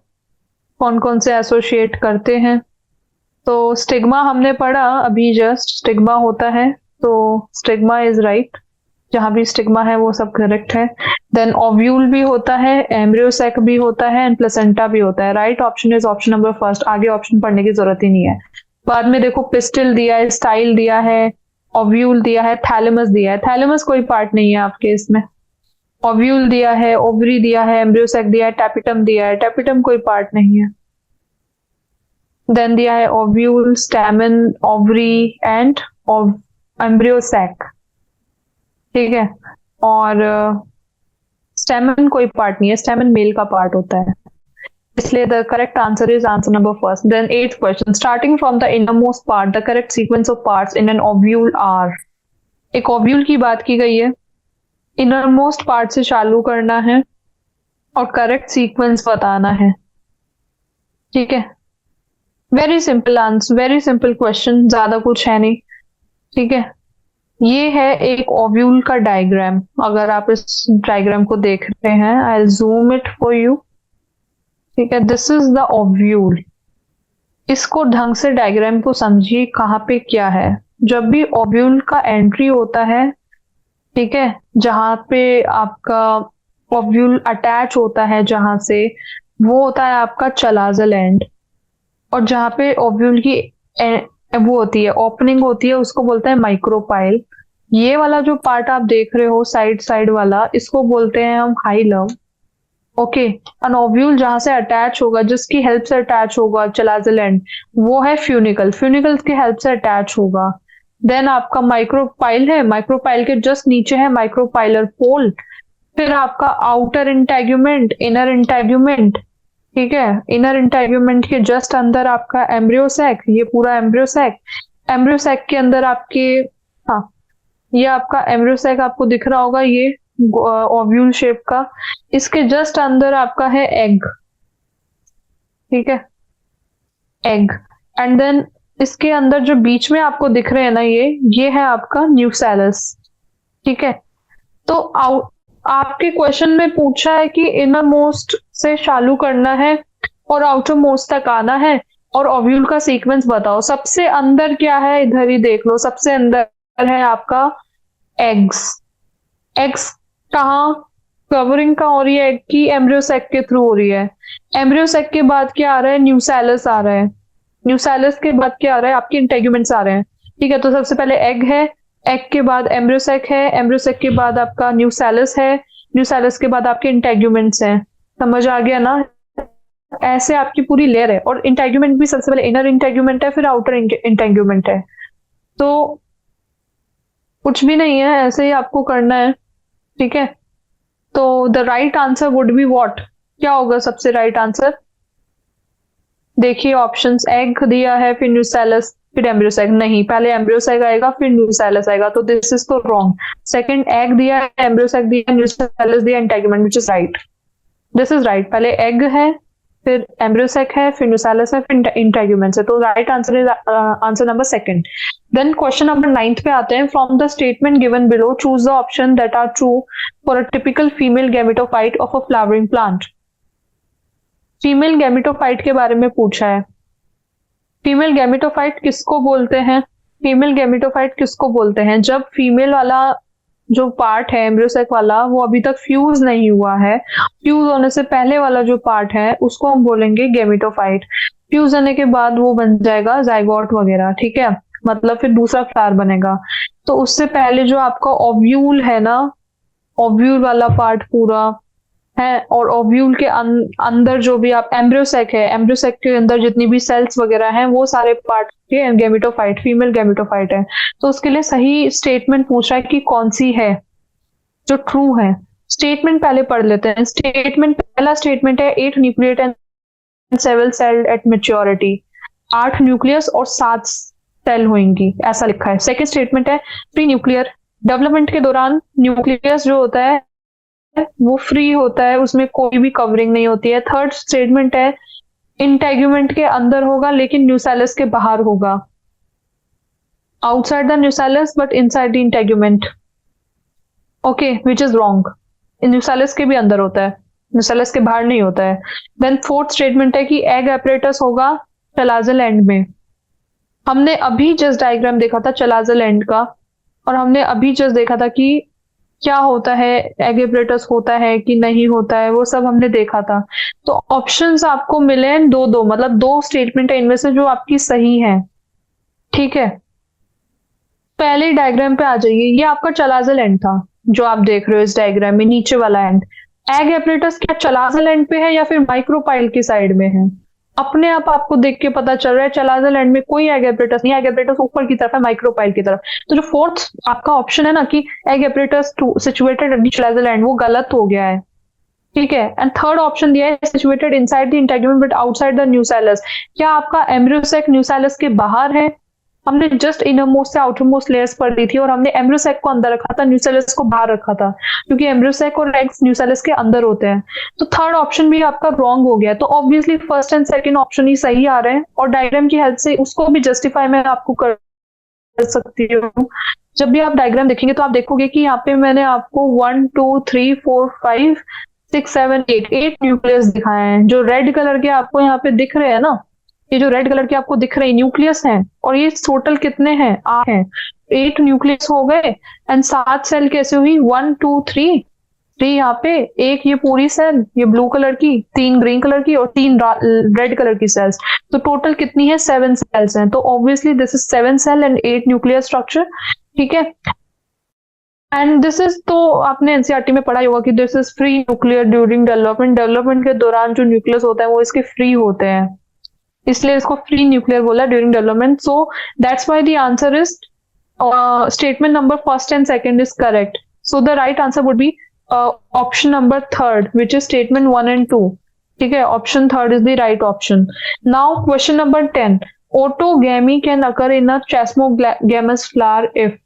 [SPEAKER 1] कौन कौन से एसोसिएट करते हैं। तो स्टिग्मा हमने पढ़ा अभी जस्ट, स्टिग्मा होता है, तो स्टिग्मा इज राइट, जहां भी स्टिग्मा है वो सब करेक्ट है। देन ओव्यूल भी होता है, एम्ब्रियो सैक भी होता है, एंड प्लेसेंटा भी होता है। Right option is option number first, आगे ऑप्शन पढ़ने की जरूरत ही नहीं है। बाद में देखो पिस्टिल दिया है, स्टाइल दिया है, ओव्यूल दिया है, थैलेमस दिया है, थैलेमस कोई पार्ट नहीं है आपके इसमें, ओव्यूल दिया है, ओवरी दिया है, एम्ब्रियो सैक दिया है, टैपिटम दिया है, टैपिटम कोई पार्ट नहीं है। देन दिया है ovule, stamen, ovary and embryo sac, ठीक है। और स्टैमेन कोई पार्ट नहीं है, स्टैमेन मेल का पार्ट होता है, इसलिए the correct answer is answer number first. Then 8th question, starting from the innermost part the correct sequence of parts in an ovule are. एक ओव्यूल की बात की गई है, इनरमोस्ट पार्ट से चालू करना है और करेक्ट सीक्वेंस बताना है, ठीक है। Very simple answer, very simple question, ज्यादा कुछ है नहीं, ठीक है। ये है एक ओव्यूल का डायग्राम, अगर आप इस डायग्राम को देख रहे हैं, आई जूम इट फॉर यू, ठीक है। दिस इज द ओव्यूल, इसको ढंग से डायग्राम को समझिए कहाँ पे क्या है। जब भी ओव्यूल का एंट्री होता है, ठीक है, जहां पे आपका ओव्यूल अटैच होता है जहां से, वो होता है आपका चलाजल एंड। और जहाँ पे ओव्यूल की वो होती है, ओपनिंग होती है, उसको बोलते हैं माइक्रोपाइल। ये वाला जो पार्ट आप देख रहे हो साइड साइड वाला, इसको बोलते हैं हम हाइलम। ओके। एन ओव्यूल जहां से अटैच होगा, जिसकी हेल्प से अटैच होगा चलाजल एंड, वो है फ्यूनिकल। फ्यूनिकल की हेल्प से अटैच होगा। देन आपका माइक्रोपाइल है, माइक्रोपाइल के जस्ट नीचे है माइक्रोपाइलर पोल। फिर आपका आउटर इंटेग्यूमेंट, इनर इंटेग्यूमेंट। ठीक है, इनर इंटेग्यूमेंट के जस्ट अंदर आपका एम्ब्रियोसैक, ये पूरा एम्ब्रियोसैक। एम्ब्रियोसैक के अंदर आपके, हाँ, ये आपका एम्ब्रियोसैक आपको दिख रहा होगा, ये ओव्यूल शेप का। इसके जस्ट अंदर आपका है एग। ठीक है, एग। एंड देन इसके अंदर जो बीच में आपको दिख रहे हैं ना, ये है आपका न्यूसेलस। ठीक है। तो आपके क्वेश्चन में पूछा है कि इनर मोस्ट से चालू करना है और आउटर मोस्ट तक आना है, और ओव्यूल का सीक्वेंस बताओ। सबसे अंदर क्या है, इधर ही देख लो। सबसे अंदर है आपका एग्स। एग्स कहाँ कवरिंग कहाँ हो रही है एग की? एम्ब्रियोसैक के थ्रू हो रही है। एम्ब्रियोसैक के बाद क्या आ रहा है? न्यूसेलस आ रहा है। न्यूसेलस के बाद क्या आ रहा है? आपके इंटेग्यूमेंट्स आ रहे हैं। ठीक है, तो सबसे पहले एग है, एग के बाद एम्ब्रियोसैक है, एम्ब्रियोसैक के बाद आपका न्यूसेलस है, न्यूसेलस के बाद आपके इंटेग्यूमेंट्स हैं। समझ आ गया ना? ऐसे आपकी पूरी लेयर है। और इंटेग्यूमेंट भी सबसे पहले इनर इंटेग्यूमेंट है, फिर आउटर इंटेग्यूमेंट है। तो कुछ भी नहीं है, ऐसे ही आपको करना है। ठीक है, तो the right answer would be what? क्या होगा सबसे राइट आंसर? देखिए ऑप्शंस, एग दिया है, फिर न्यूसेलस, फिर एम्ब्रियोसैक। नहीं, पहले एम्ब्रियोसैक आएगा फिर न्यूसेलस आएगा, तो दिस इज तो रॉन्ग। सेकंड, एग दिया है, एम्ब्रियोसैक दिया, न्यूसेलस दिया, integument, which is right. This is right. पहले एग है, फिर एम्ब्रियोसैक है, फिर न्यूसेलस है, फिर इंटेग्यूमेंट्स है। तो right answer is answer number second. Then question number 9 पे आते हैं। From the statement given below choose the option that are true for a typical female gametophyte of a flowering plant. Female gametophyte के बारे में पूछा है। Female gametophyte किसको बोलते हैं? फीमेल गैमेटोफाइट किसको बोलते हैं? जब फीमेल वाला जो पार्ट है एम्ब्रियोसैक वाला, वो अभी तक फ्यूज नहीं हुआ है। फ्यूज होने से पहले वाला जो पार्ट है उसको हम बोलेंगे गैमेटोफाइट। फ्यूज होने के बाद वो बन जाएगा जाइगोट वगैरह। ठीक है, मतलब फिर दूसरा फ्लावर बनेगा। तो उससे पहले जो आपका ओव्यूल है ना, ओव्यूल वाला पार्ट पूरा है, और ओव्यूल के अंदर जो भी आप एम्ब्रियोसैक है, एम्ब्रियोसैक के अंदर जितनी भी सेल्स वगैरह हैं, वो सारे पार्ट के गैमेटोफाइट, फीमेल गैमेटोफाइट है। तो उसके लिए सही स्टेटमेंट पूछ रहा है कि कौन सी है जो ट्रू है। स्टेटमेंट पहले पढ़ लेते हैं। स्टेटमेंट, पहला स्टेटमेंट है 8 nucleate and 7 cell at maturity. 8 nucleus और 7 सेल होंगी, ऐसा लिखा है। सेकेंड स्टेटमेंट है प्री न्यूक्लियर, डेवलपमेंट के दौरान न्यूक्लियस जो होता है वो फ्री होता है, उसमें कोई भी कवरिंग नहीं होती है। थर्ड स्टेटमेंट है इंटेग्यूमेंट के अंदर होगा लेकिन न्यूसेलस के बाहर होगा, outside the nucellus but inside the integument. Okay, which is wrong. Nucellus के भी अंदर होता है, न्यूसेलस के बाहर नहीं होता है। देन फोर्थ स्टेटमेंट है कि एग एपरेटस होगा चलाजल एंड में। हमने अभी जस्ट डायग्राम देखा था चलाजल एंड का, और हमने अभी जस्ट देखा था कि क्या होता है, एग एपरेटस होता है कि नहीं होता है, वो सब हमने देखा था। तो ऑप्शंस आपको मिले हैं दो दो, मतलब 2 स्टेटमेंट है इनमें से जो आपकी सही है। ठीक है, पहले डायग्राम पे आ जाइए। ये आपका चलाजल एंड था जो आप देख रहे हो इस डायग्राम में, नीचे वाला एंड। एग एपरेटस क्या चलाजल एंड पे है या फिर माइक्रोपाइल की साइड में है? अपने आप आपको देख के पता चल रहा है चलाजल एंड में कोई एग एपरेटस नहीं है, एग एपरेटस ऊपर की तरफ है, माइक्रोपाइल की तरफ। तो जो फोर्थ आपका ऑप्शन है ना कि egg apparatus situated at the chalazal end, वो गलत हो गया है। ठीक है, एंड थर्ड ऑप्शन दिया है situated inside the integument but outside the nucellus. क्या आपका एम्ब्रियोसैक न्यूसेलस के बाहर है? हमने जस्ट इनरमोस्ट से आउटरमोस्ट लेयर्स पढ़ ली थी, और हमने एम्ब्रियोसैक को अंदर रखा था, न्यूसेलस को बाहर रखा था, क्योंकि एम्ब्रियोसैक और एग्स न्यूसेलस के अंदर होते हैं। तो थर्ड ऑप्शन भी आपका रॉन्ग हो गया। तो obviously first and second option ही सही आ रहे हैं, और डायग्राम की हेल्प से उसको भी जस्टिफाई मैं आपको कर सकती हूँ। जब भी आप डायग्राम देखेंगे तो आप देखोगे कि यहाँ पे मैंने आपको 1 2 3 4 5 6 7 8 न्यूक्लियस दिखाए हैं। जो रेड कलर के आपको यहाँ पे दिख रहे हैं ना, ये जो रेड कलर के आपको दिख रहे हैं न्यूक्लियस हैं, और ये टोटल कितने हैं? 8 हैं। 8 न्यूक्लियस हो गए, एंड 7 सेल कैसे हुई? 1 2 3 थ्री यहाँ पे, एक ये पूरी सेल ये ब्लू कलर की, तीन ग्रीन कलर की और तीन रेड कलर की सेल्स, तो टोटल कितनी है, 7 सेल्स हैं। तो obviously this is 7 cell and 8 nuclear structure, ठीक है। एंड दिस इज, तो आपने एनसीईआरटी में पढ़ा ही होगा कि this is free nuclear during development, development के दौरान जो न्यूक्लियस होता है वो इसके फ्री होते हैं, इसलिए इसको फ्री न्यूक्लियर बोला during development. So that's why the answer is statement number first and second is correct. So the right answer would be option number third which is statement 1 and 2, ठीक है। Option third is the right option. Now question number 10, autogamy can occur in a chasmogamous flower if,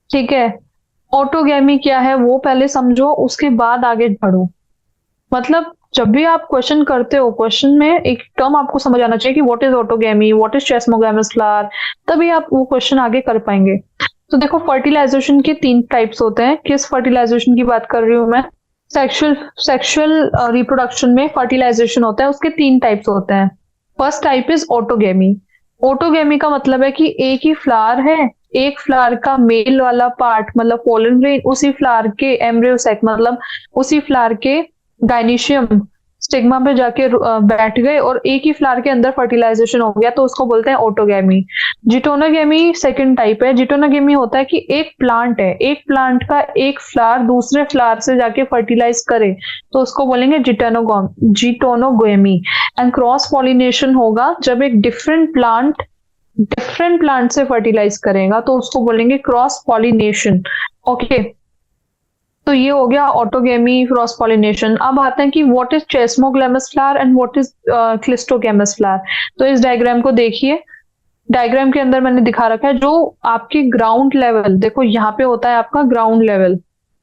[SPEAKER 1] ठीक है। Autogamy क्या है वो पहले समझो, उसके बाद आगे बढ़ो। मतलब जब भी आप क्वेश्चन करते हो, क्वेश्चन में एक टर्म आपको समझ आना चाहिए कि what is autogamy, what is chasmogamous flower, तभी आप वो क्वेश्चन आगे कर पाएंगे। तो देखो फर्टिलाइजेशन के 3 टाइप्स होते हैं। किस फर्टिलाइजेशन की बात कर रही हूँ मैं, सेक्सुअल रिप्रोडक्शन में फर्टिलाइजेशन होता है, उसके 3 टाइप्स होते हैं। First type is autogamy. Autogamy का मतलब है कि एक ही फ्लावर है, एक फ्लावर का मेल वाला पार्ट मतलब पोलन ग्रेन उसी फ्लावर के एम्ब्रियो सेक मतलब उसी फ्लावर के गाइनीशियम स्टिग्मा पे जाके बैठ गए और एक ही फ्लावर के अंदर फर्टिलाइजेशन हो गया, तो उसको बोलते हैं ऑटोगैमी। जिटोनोगैमी सेकंड टाइप है। जिटोनोगैमी होता है कि एक प्लांट है, एक प्लांट का एक फ्लावर दूसरे फ्लावर से जाके फर्टिलाइज करे, तो उसको बोलेंगे जिटोनोगैमी। एंड क्रॉस पॉलिनेशन होगा जब एक डिफरेंट प्लांट से फर्टिलाइज करेगा, तो उसको बोलेंगे क्रॉस पॉलिनेशन, ओके। तो ये हो गया ऑटोगेमी, क्रॉस पॉलिनेशन। अब आते हैं कि what is chasmogamous flower and what is cleistogamous flower. तो इस डायग्राम को देखिए, डायग्राम के अंदर मैंने दिखा रखा है जो आपकी ग्राउंड लेवल, देखो यहाँ पे होता है आपका ग्राउंड लेवल,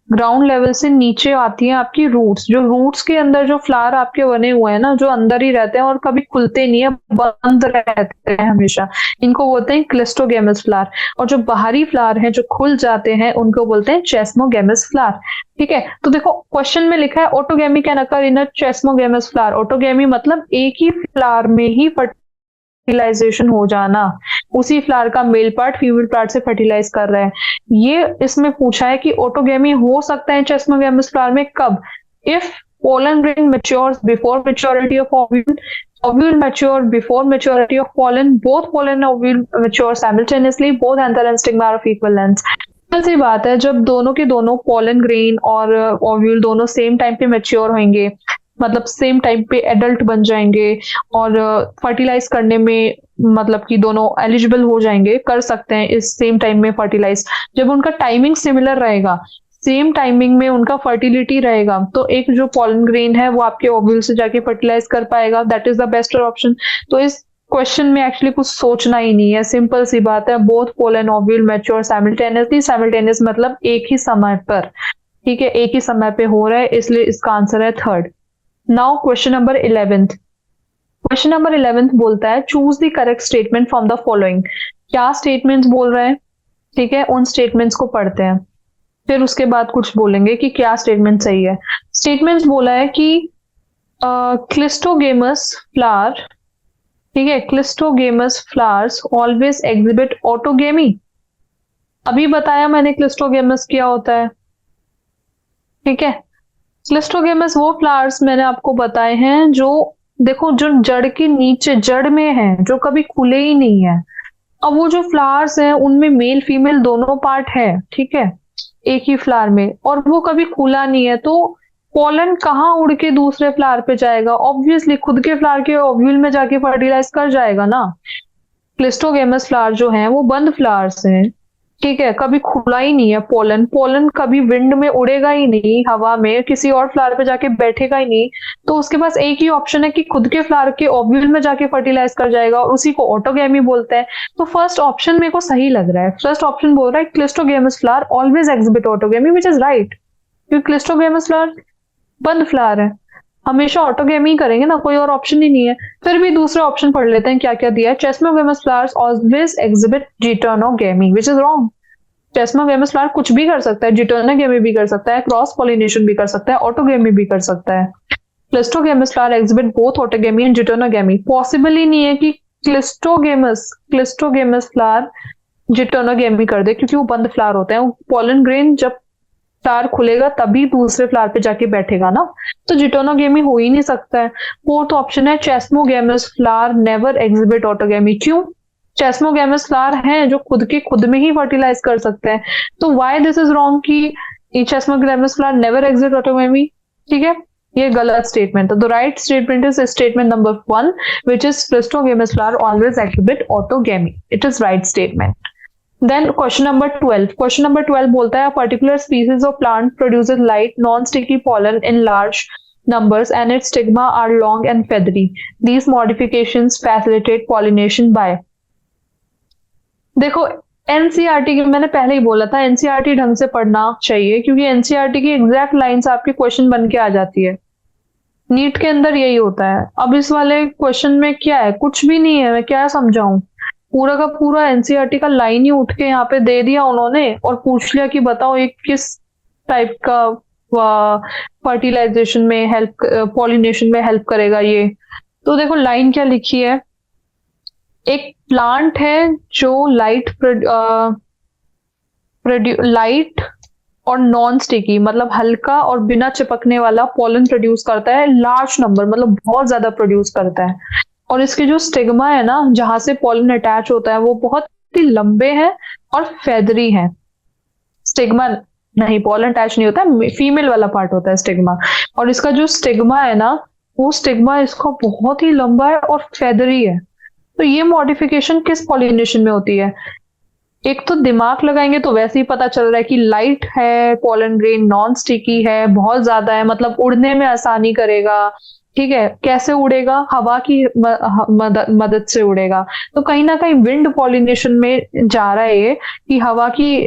[SPEAKER 1] ग्राउंड लेवल से नीचे आती है आपकी रूट्स। जो रूट्स के अंदर जो फ्लावर आपके बने हुए हैं ना, जो अंदर ही रहते हैं और कभी खुलते नहीं है, बंद रहते हैं हमेशा, इनको बोलते हैं क्लिस्टोगैमस फ्लावर। और जो बाहरी फ्लावर हैं जो खुल जाते हैं उनको बोलते हैं चेस्मोगैमस फ्लावर, ठीक है। तो देखो क्वेश्चन में लिखा है autogamy can occur in a chasmogamous flower. Autogamy मतलब एक ही फ्लावर में ही फर्टिलाइजेशन हो जाना, उसी फ्लावर का मेल पार्ट फीमेल पार्ट से फर्टिलाइज कर रहा है। ये इसमें पूछा है कि ऑटोगैमी हो सकता है चेस्मोगैमस फ्लावर में कब, if pollen grain matures before maturity of ovule, ovule mature before maturity of pollen, both pollen and ovule mature simultaneously, both anther and stigma are of equal length। सी बात है जब दोनों के दोनों पोलन ग्रेन और ovule दोनों same time पे mature होंगे, मतलब सेम टाइम पे एडल्ट बन जाएंगे और फर्टिलाइज करने में मतलब कि दोनों एलिजिबल हो जाएंगे, कर सकते हैं इस सेम टाइम में फर्टिलाइज। जब उनका टाइमिंग सिमिलर रहेगा, सेम टाइमिंग में उनका फर्टिलिटी रहेगा, तो एक जो पोलन ग्रेन है वो आपके ओव्यूल से जाके फर्टिलाइज कर पाएगा, that is the best option. तो इस क्वेश्चन में एक्चुअली कुछ सोचना ही नहीं है, सिंपल सी बात है, both pollen ovule mature simultaneously. Simultaneous मतलब एक ही समय पर, ठीक है, एक ही समय पे हो रहा है, इसलिए इसका आंसर है third. Now question number 11th। Question number 11th बोलता है choose the correct statement from the following. क्या स्टेटमेंट्स बोल रहे हैं, ठीक है, उन स्टेटमेंट्स को पढ़ते हैं, फिर उसके बाद कुछ बोलेंगे कि क्या स्टेटमेंट सही है। स्टेटमेंट्स बोला है कि क्लिस्टोगेमस फ्लावर, ठीक है, cleistogamous flowers always exhibit autogamy. अभी बताया मैंने क्लिस्टोगेमस क्या होता है, ठीक है। क्लिस्टोगेमस वो फ्लावर्स मैंने आपको बताए हैं जो देखो जो जड़ के नीचे जड़ में है, जो कभी खुले ही नहीं है। अब वो जो फ्लावर्स हैं उनमें मेल फीमेल दोनों पार्ट है, ठीक है, एक ही फ्लावर में, और वो कभी खुला नहीं है, तो पोलन कहाँ उड़ के दूसरे फ्लावर पे जाएगा, ऑब्वियसली खुद के फ्लावर के ओव्यूल में जाके फर्टिलाइज कर जाएगा ना। क्लिस्टोगेमस फ्लावर जो हैं वो बंद फ्लावर्स हैं, ठीक है, कभी खुला ही नहीं है पोलन, पोलन कभी विंड में उड़ेगा ही नहीं, हवा में किसी और फ्लावर पे जाके बैठेगा ही नहीं, तो उसके पास एक ही ऑप्शन है कि खुद के फ्लावर के ओव्यूल में जाके फर्टिलाइज कर जाएगा, और उसी को ऑटोगैमी बोलते हैं। तो फर्स्ट ऑप्शन मेरे को सही लग रहा है, फर्स्ट ऑप्शन बोल रहा है cleistogamous flower always exhibit autogamy, which is right, क्योंकि क्लिस्टोगेमस फ्लावर बंद फ्लावर है, हमेशा ऑटोगैमी करेंगे ना, कोई और ऑप्शन ही नहीं है। फिर भी दूसरे ऑप्शन पढ़ लेते हैं क्या क्या दिया है। Chasmogamous flowers always exhibit geitonogamy, which is wrong. Chasmogamous flower कुछ भी कर सकता है, जिटोनोगैमी भी कर सकता है, क्रॉस पॉलिनेशन भी कर सकता है, ऑटोगैमी भी कर सकता है। Cleistogamous flower exhibit both autogamy and geitonogamy. Possible ही नहीं है कि क्लिस्टोगेमस फ्लावर जिटोनोगैमी कर दे, क्योंकि वो बंद फ्लावर होते हैं। पोलन ग्रेन जब फ्लावर खुलेगा तभी दूसरे फ्लावर पे जाके बैठेगा ना, तो जिटोनोगेमी हो ही नहीं सकता है। फोर्थ ऑप्शन है chasmogamous flower never exhibit autogamy. क्यों? चेस्मोगेमस फ्लावर हैं जो खुद के खुद में ही फर्टिलाइज कर सकते हैं, तो व्हाई दिस इज रॉन्ग कि chasmogamous flower never exhibit autogamy. ठीक है, ये गलत स्टेटमेंट है। The right statement is statement number 1 which is Clistogamous flower always exhibit autogamy. It is right statement. Then question number 12. Question number 12 बोलता है a particular species of plant produces light non-sticky pollen in large numbers and its stigma are long and feathery. These modifications facilitate pollination by। देखो NCERT की मैंने पहले ही बोला था, NCERT ढंग से पढ़ना चाहिए क्योंकि एनसीईआरटी की एग्जैक्ट लाइंस आपके क्वेश्चन बन के आ जाती है। नीट के अंदर यही होता है। अब इस वाले क्वेश्चन में क्या है? कुछ भी नहीं है, मैं क्या समझाऊं? पूरा का पूरा एनसीईआरटी का लाइन ही उठ के यहाँ पे दे दिया उन्होंने और पूछ लिया कि बताओ एक किस टाइप का फर्टिलाइजेशन में हेल्प, पॉलिनेशन में हेल्प करेगा ये। तो देखो लाइन क्या लिखी है, एक प्लांट है जो लाइट और नॉन स्टिकी मतलब हल्का और बिना चिपकने वाला पॉलन प्रोड्यूस करता है, लार्ज नंबर मतलब बहुत ज्यादा प्रोड्यूस करता है। और इसके जो स्टिग्मा है ना जहां से पॉलन अटैच होता है वो बहुत ही लंबे हैं और फेदरी हैं। स्टिग्मा नहीं, पॉलन अटैच नहीं होता है, फीमेल वाला पार्ट होता है स्टिग्मा। और इसका जो स्टिग्मा है ना वो स्टिग्मा इसका बहुत ही लंबा है और फेदरी है। तो ये मॉडिफिकेशन किस पॉलिनेशन में होती है? एक तो दिमाग लगाएंगे तो वैसे ही पता चल रहा है कि लाइट है, पॉलन ग्रेन नॉन स्टिकी है, बहुत ज्यादा है, मतलब उड़ने में आसानी करेगा। ठीक है, कैसे उड़ेगा? हवा की मदद से उड़ेगा। तो कहीं ना कहीं विंड पॉलिनेशन में जा रहा है ये कि हवा की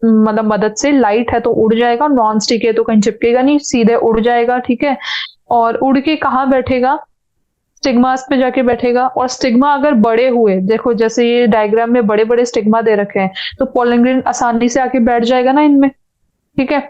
[SPEAKER 1] मतलब मदद से, लाइट है तो उड़ जाएगा, नॉन स्टिक है तो कहीं चिपकेगा नहीं, सीधे उड़ जाएगा। ठीक है, और उड़ के कहाँ बैठेगा? स्टिग्मास पे जाके बैठेगा। और स्टिग्मा अगर बड़े हुए, देखो जैसे ये डायग्राम में बड़े बड़े स्टिग्मा दे रखे हैं, तो पॉलन ग्रेन आसानी से आके बैठ जाएगा ना इनमें। ठीक है,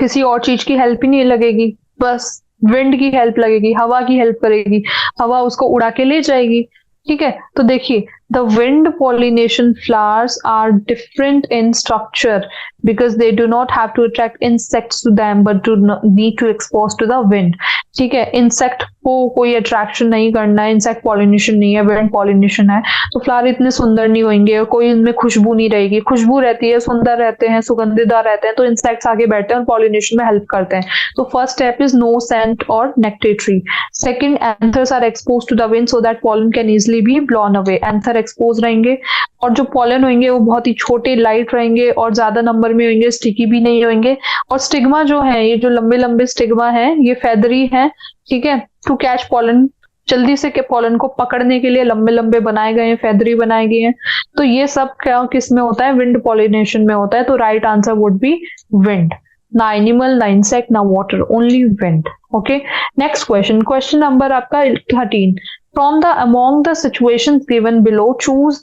[SPEAKER 1] किसी और चीज की हेल्प ही नहीं लगेगी, बस विंड की हेल्प लगेगी, हवा की हेल्प करेगी, हवा उसको उड़ा के ले जाएगी। ठीक है, तो देखिए the wind pollination flowers are different in structure because they do not have to attract insects to them but do need to expose to the wind. ठीक है, इंसेक्ट को कोई अट्रैक्शन नहीं करना है, इंसेक्ट पॉलिनेशन नहीं है, विंड पॉलिनेशन है, तो फ्लावर इतने सुंदर नहीं होंगे और कोई इनमें खुशबू नहीं रहेगी। खुशबू रहती है, सुंदर रहते हैं, सुगंधीदार रहते हैं, तो इंसेक्ट्स आगे बैठते हैं और पॉलिनेशन में हेल्प करते हैं। तो first step is no scent और nectary. Second, anthers are expose to the wind so that pollen can easily be blown away. Anther expose रहेंगे और जो पॉलन होंगे वो बहुत ही छोटे, लाइट रहेंगे और ज्यादा नंबर में होंगे, स्टिकी भी नहीं होंगे। और स्टिग्मा जो है, ये जो लंबे लंबे स्टिग्मा है ये फेदरी है। ठीक है, टू कैच पॉलन, जल्दी से के पॉलन को पकड़ने के लिए लंबे लंबे बनाए गए हैं, फेदरी बनाए गए हैं। तो ये सब क्या किस में होता है? विंड पॉलिनेशन में होता है। तो right answer would B wind. ना एनिमल, ना इंसेक्ट, ना water, only wind. Okay, next question, question number आपका 13। From the among the situations given below, choose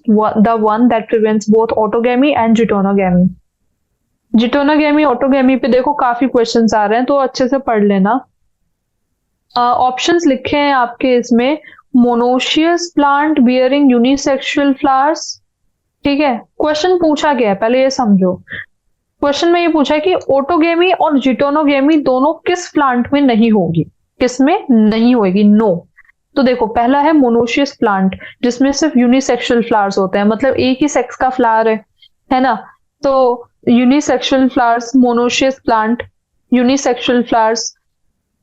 [SPEAKER 1] the one that prevents both autogamy and geitonogamy. Geitonogamy, autogamy पे देखो काफी questions आ रहे हैं तो अच्छे से पढ़ लेना। ऑप्शंस लिखे हैं आपके इसमें, monoecious plant bearing unisexual flowers. ठीक है, क्वेश्चन पूछा गया है, पहले ये समझो। क्वेश्चन में ये पूछा है कि ऑटोगेमी और जिटोनोगेमी दोनों किस प्लांट में नहीं होगी, किस में नहीं होगी? नो। तो देखो पहला है मोनोशियस प्लांट जिसमें सिर्फ यूनिसेक्सुअल फ्लावर्स होते हैं, मतलब एक ही सेक्स का फ्लावर है ना। तो unisexual flowers, monoecious plant, unisexual flowers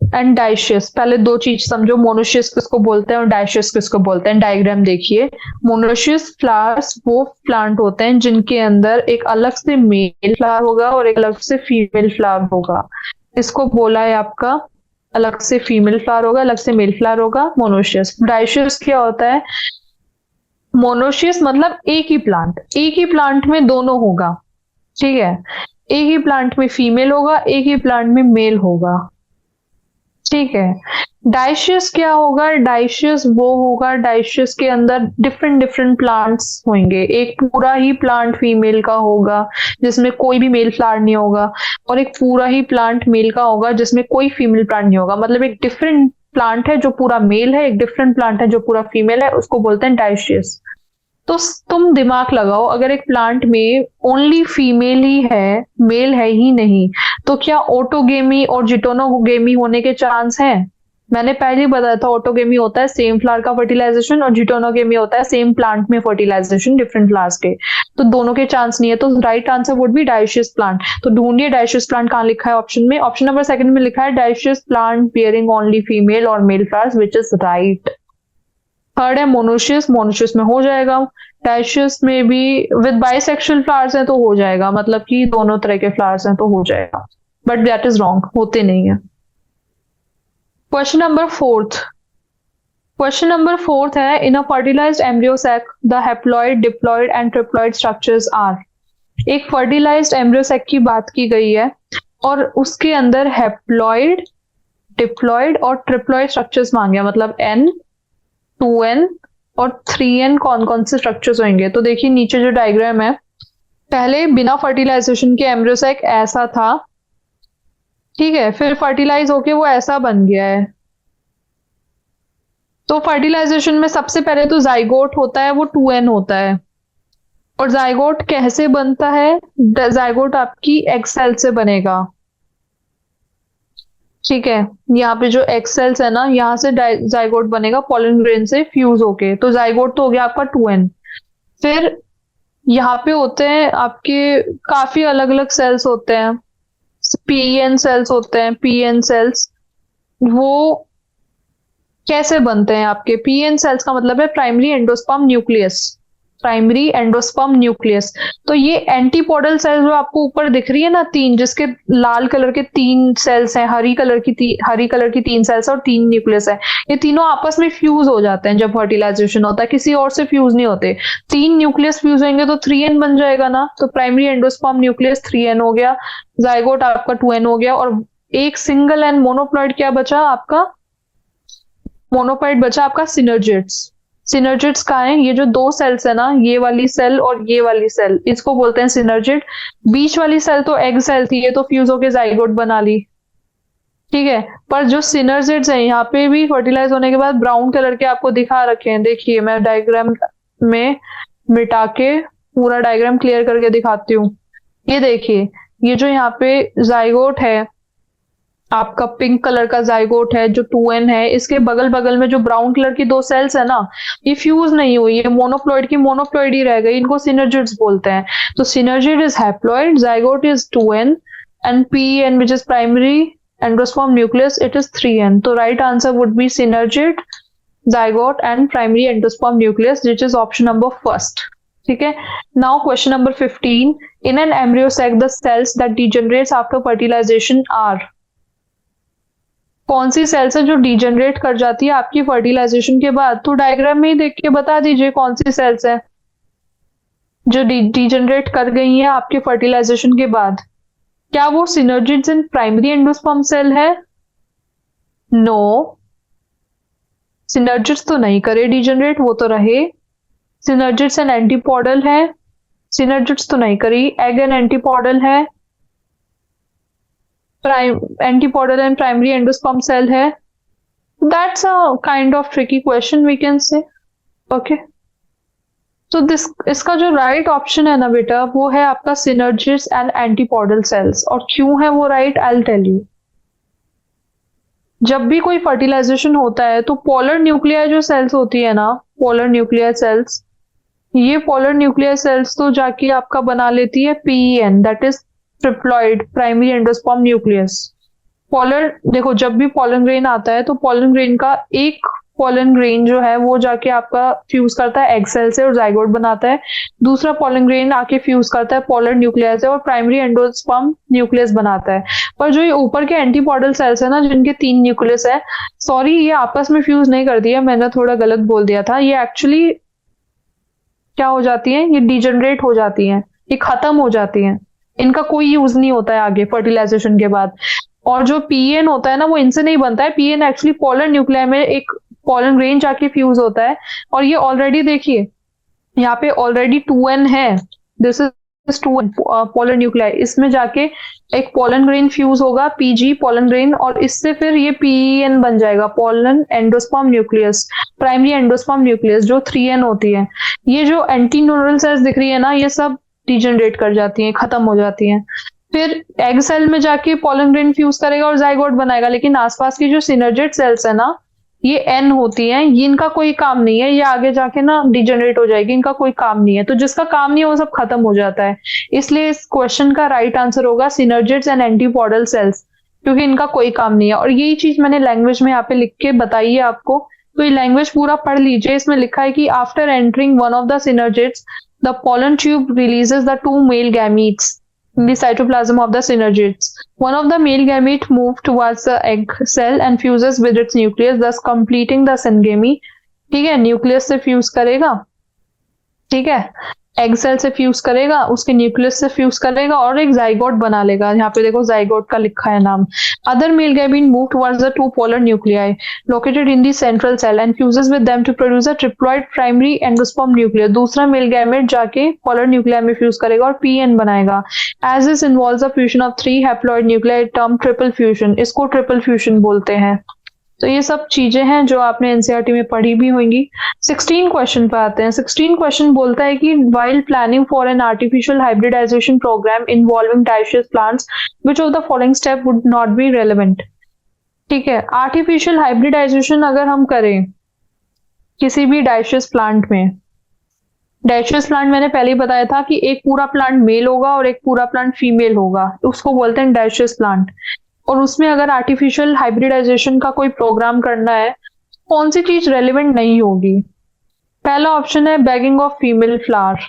[SPEAKER 1] and dioecious. पहले दो चीज समझो, मोनोशियस किसको बोलते हैं और डाइशियस किसको बोलते हैं। डायग्राम देखिए, मोनोशियस फ्लावर्स वो प्लांट होते हैं जिनके अंदर एक अलग से मेल फ्लावर होगा और एक अलग से फीमेल फ्लावर होगा। इसको बोला है आपका, अलग से फीमेल फ्लावर होगा, अलग से मेल फ्लावर होगा, मोनोशियस। डाइशियस क्या होता है? मोनोशियस मतलब एक ही प्लांट, एक ही प्लांट में दोनों होगा। ठीक है, एक ही प्लांट में फीमेल होगा, एक ही प्लांट में मेल होगा। ठीक है, डाइशियस क्या होगा? डाइशियस वो होगा, डाइशियस के अंदर डिफरेंट डिफरेंट प्लांट्स होंगे। एक पूरा ही प्लांट फीमेल का होगा जिसमें कोई भी मेल फ्लावर नहीं होगा, और एक पूरा ही प्लांट मेल का होगा जिसमें कोई फीमेल प्लांट नहीं होगा। मतलब एक डिफरेंट प्लांट है जो पूरा मेल है, एक डिफरेंट प्लांट है जो पूरा फीमेल है, उसको बोलते हैं डाइशियस। तो तुम दिमाग लगाओ, अगर एक प्लांट में ओनली फीमेल ही है, मेल है ही नहीं, तो क्या ऑटोगेमी और जिटोनोगेमी होने के चांस हैं? मैंने पहले ही बताया था, ऑटोगेमी होता है सेम फ्लावर का फर्टिलाइजेशन, और जिटोनोगेमी होता है सेम प्लांट में फर्टिलाइजेशन डिफरेंट फ्लावर्स के। तो दोनों के चांस नहीं है, तो right answer would B dioecious plant. तो ढूंढिए डाइशियस प्लांट कहाँ लिखा है ऑप्शन में। ऑप्शन नंबर सेकंड में लिखा है dioecious plant bearing only female और male flowers, which is right. Third है मोनोशियस, मोनोशियस में हो जाएगा। डाइशियस में भी विद बाइसेक्सुअल फ्लावर्स हैं तो हो जाएगा, मतलब कि दोनों तरह के फ्लावर्स हैं तो हो जाएगा, बट दैट इज रॉन्ग, होते नहीं है। Question number fourth. Question number fourth है, in a fertilised embryo sac the haploid, diploid and triploid structures are. एक फर्टिलाइज्ड एम्ब्रियो सैक की बात की गई है और उसके अंदर हैप्लॉइड, डिप्लॉइड और ट्रिप्लॉइड स्ट्रक्चर्स मांगे, मतलब N, 2N और 3N कौन कौन से स्ट्रक्चर्स होंगे। तो देखिए नीचे जो डायग्राम है, पहले बिना फर्टिलाइजेशन के एम्ब्रियो सैक ऐसा था, ठीक है, फिर फर्टिलाइज होके वो ऐसा बन गया है। तो फर्टिलाइजेशन में सबसे पहले तो जाइगोट होता है, वो 2N होता है। और जाइगोट कैसे बनता है? जाइगोट आपकी एग सेल से बनेगा, ठीक है। यहाँ पे जो एग सेल्स है ना, यहाँ से जाइगोट बनेगा पॉलन ग्रेन से फ्यूज होके, तो जाइगोट तो हो गया आपका 2N। फिर यहाँ पे होते हैं आपके काफी अलग अलग सेल्स होते हैं, PN सेल्स होते हैं, PN सेल्स। वो कैसे बनते हैं आपके? PN सेल्स का मतलब है primary endosperm nucleus, primary endosperm nucleus. तो ये एंटीपोडल सेल जो आपको ऊपर दिख रही है ना, तीन, जिसके लाल कलर के 3 सेल्स हैं, हरी कलर की 3 सेल्स और 3 न्यूक्लियस है, ये तीनों आपस में फ्यूज हो जाते हैं जब फर्टिलाइजेशन होता है, किसी और से फ्यूज नहीं होते। 3 न्यूक्लियस फ्यूज होंगे तो 3N बन जाएगा ना, तो प्राइमरी एंडोस्पर्म न्यूक्लियस 3N हो गया, जाइगोट आपका 2N हो गया, और एक सिंगल एंड मोनोप्लॉइड क्या बचा आपका? मोनोप्लॉइड बचा आपका सिनर्जिड्स। सिनर्जिड्स कहाँ है? ये जो 2 सेल्स है ना, ये वाली सेल और ये वाली सेल, इसको बोलते हैं सिनर्जिड। बीच वाली सेल तो एग सेल थी, ये तो फ्यूज होके जाइगोट बना ली, ठीक है। पर जो सिनर्जिड्स है यहाँ पे भी फर्टिलाइज होने के बाद ब्राउन कलर के आपको दिखा रखे हैं, देखिए मैं डायग्राम में मिटा के पूरा डायग्राम क्लियर करके दिखाती हूँ। ये देखिए, ये जो यहाँ पे जाइगोट है आपका, पिंक कलर का जाइगोट है जो 2N है, इसके बगल बगल में जो ब्राउन कलर की 2 सेल्स है ना, ये फ्यूज नहीं हुई, ये मोनोप्लॉइड की मोनोप्लॉइड ही रह गई, इनको सिनर्जिड्स बोलते हैं। तो synergid is haploid, zygote is 2N and PN which is primary endosperm nucleus, it is 3N। तो right answer would be synergid, zygote and primary endosperm nucleus, which is option number first, ठीक है। Now question number 15, in an embryo sac the cells that degenerates after fertilisation are. कौन सी sales है जो degenerate कर जाती है आपकी फर्टिलाइजेशन के बाद? तो डायग्राम में ही देख के बता दीजिए कौन सी सेल्स है जो डिजेनरेट कर गई है आपके फर्टिलाइजेशन के बाद। क्या वो synergids in primary endosperm cell है? नो, सिनर्जिड्स तो नहीं करे डिजेनरेट, वो तो रहे। सिनर्जिड्स एंड एंटीपोडल है, सिनर्जिड्स तो नहीं करी। एग एंड एंटीपोडल है, antipodal and primary endosperm cell है। That's a kind of tricky question we can say. Okay. तो इसका जो राइट ऑप्शन है ना बेटा, वो है आपका सिनर्जिड्स एंड एंटीपोडल सेल्स। और क्यों है वो right, I will tell you. जब भी कोई फर्टिलाइजेशन होता है तो पोलर न्यूक्लियर जो सेल्स होती है ना, पोलर न्यूक्लियर सेल्स, ये पोलर न्यूक्लियर सेल्स तो जाके आपका बना लेती है PEN, that is triploid, primary endosperm nucleus. Pollen, देखो जब भी पॉलन ग्रेन आता है तो पॉलन ग्रेन का एक पॉलन ग्रेन जो है वो जाके आपका फ्यूज करता है एग सेल से और जाइगोट बनाता है, दूसरा पॉलन ग्रेन आके फ्यूज करता है पोलर न्यूक्लियस से और प्राइमरी एंडोस्पर्म न्यूक्लियस बनाता है। पर जो ये ऊपर के एंटीपोडल सेल्स है ना, जिनके 3 न्यूक्लियस है, सॉरी ये आपस में फ्यूज नहीं करती है, मैंने थोड़ा गलत बोल दिया था, ये एक्चुअली क्या हो जाती है, ये डिजेनरेट हो जाती है, ये खत्म हो जाती है, इनका कोई यूज नहीं होता है आगे फर्टिलाइजेशन के बाद। और जो PN होता है ना, वो इनसे नहीं बनता है, PN एक्चुअली पोलर न्यूक्लियर में एक पोलन ग्रेन जाके फ्यूज होता है। और ये ऑलरेडी देखिए यहाँ पे ऑलरेडी 2N है, this is two polar nuclei, इसमें जाके एक पोलन ग्रेन फ्यूज होगा, पीजी पोलन ग्रेन, और इससे फिर ये पीएन बन जाएगा, pollen endosperm nucleus, primary endosperm nucleus, जो 3N होती है। ये जो एंटी न्यूरल सेल्स दिख रही है ना, ये सब डिजनरेट कर जाती हैं, खत्म हो जाती हैं। फिर एग सेल में जाके पोलन ग्रेन फ्यूज करेगा और जाइगोट बनाएगा, लेकिन आसपास की जो सिनर्जेट सेल्स है ना, ये एन होती हैं, ये इनका कोई काम नहीं है, ये आगे जाके ना डिजनरेट हो जाएगी, इनका कोई काम नहीं है। तो जिसका काम नहीं है वो सब खत्म हो जाता है। इसलिए इस क्वेश्चन का राइट आंसर होगा सिनर्जेट्स एंड एंटीपोडल सेल्स, क्योंकि इनका कोई काम नहीं है। और यही चीज मैंने लैंग्वेज में यहाँ पे लिख के बताई है आपको, तो ये लैंग्वेज पूरा पढ़ लीजिए। इसमें लिखा है कि after entering one of the synergids the pollen tube releases the 2 male gametes in the cytoplasm of the synergids. One of the male gamete moves towards the egg cell and fuses with its nucleus, thus completing the syngamy. ठीक है, nucleus से fuse करेगा, ठीक है, egg cell से fuse करेगा, उसके nucleus से फ्यूज करेगा और एक जाइगोट बना लेगा। यहाँ पे देखो जाइगोट का लिखा है नाम। Other male gamete move towards the 2 polar nuclei located in the central cell and fuses with them to produce a triploid primary endosperm nucleus. दूसरा मेल गैमेट जाके पोलर न्यूक्लियाई में फ्यूज करेगा और पीएन बनाएगा। As this involves the fusion of 3 haploid nuclei term triple fusion, इसको triple fusion बोलते हैं। तो ये सब चीजें हैं जो आपने एनसीईआरटी में पढ़ी भी होंगी। 16 क्वेश्चन पे आते हैं। 16 क्वेश्चन बोलता है कि while planning for an artificial hybridization program involving dioecious plants, which of the following step would not be relevant? ठीक है, आर्टिफिशियल हाइब्रिडाइजेशन अगर हम करें किसी भी डाइशियस प्लांट में, डाइशियस प्लांट मैंने पहले ही बताया था कि एक पूरा प्लांट मेल होगा और एक पूरा प्लांट फीमेल होगा, उसको बोलते हैं डाइशियस प्लांट। और उसमें अगर आर्टिफिशियल हाइब्रिडाइजेशन का कोई प्रोग्राम करना है, कौन सी चीज रेलिवेंट नहीं होगी? पहला ऑप्शन है बैगिंग ऑफ फीमेल फ्लावर।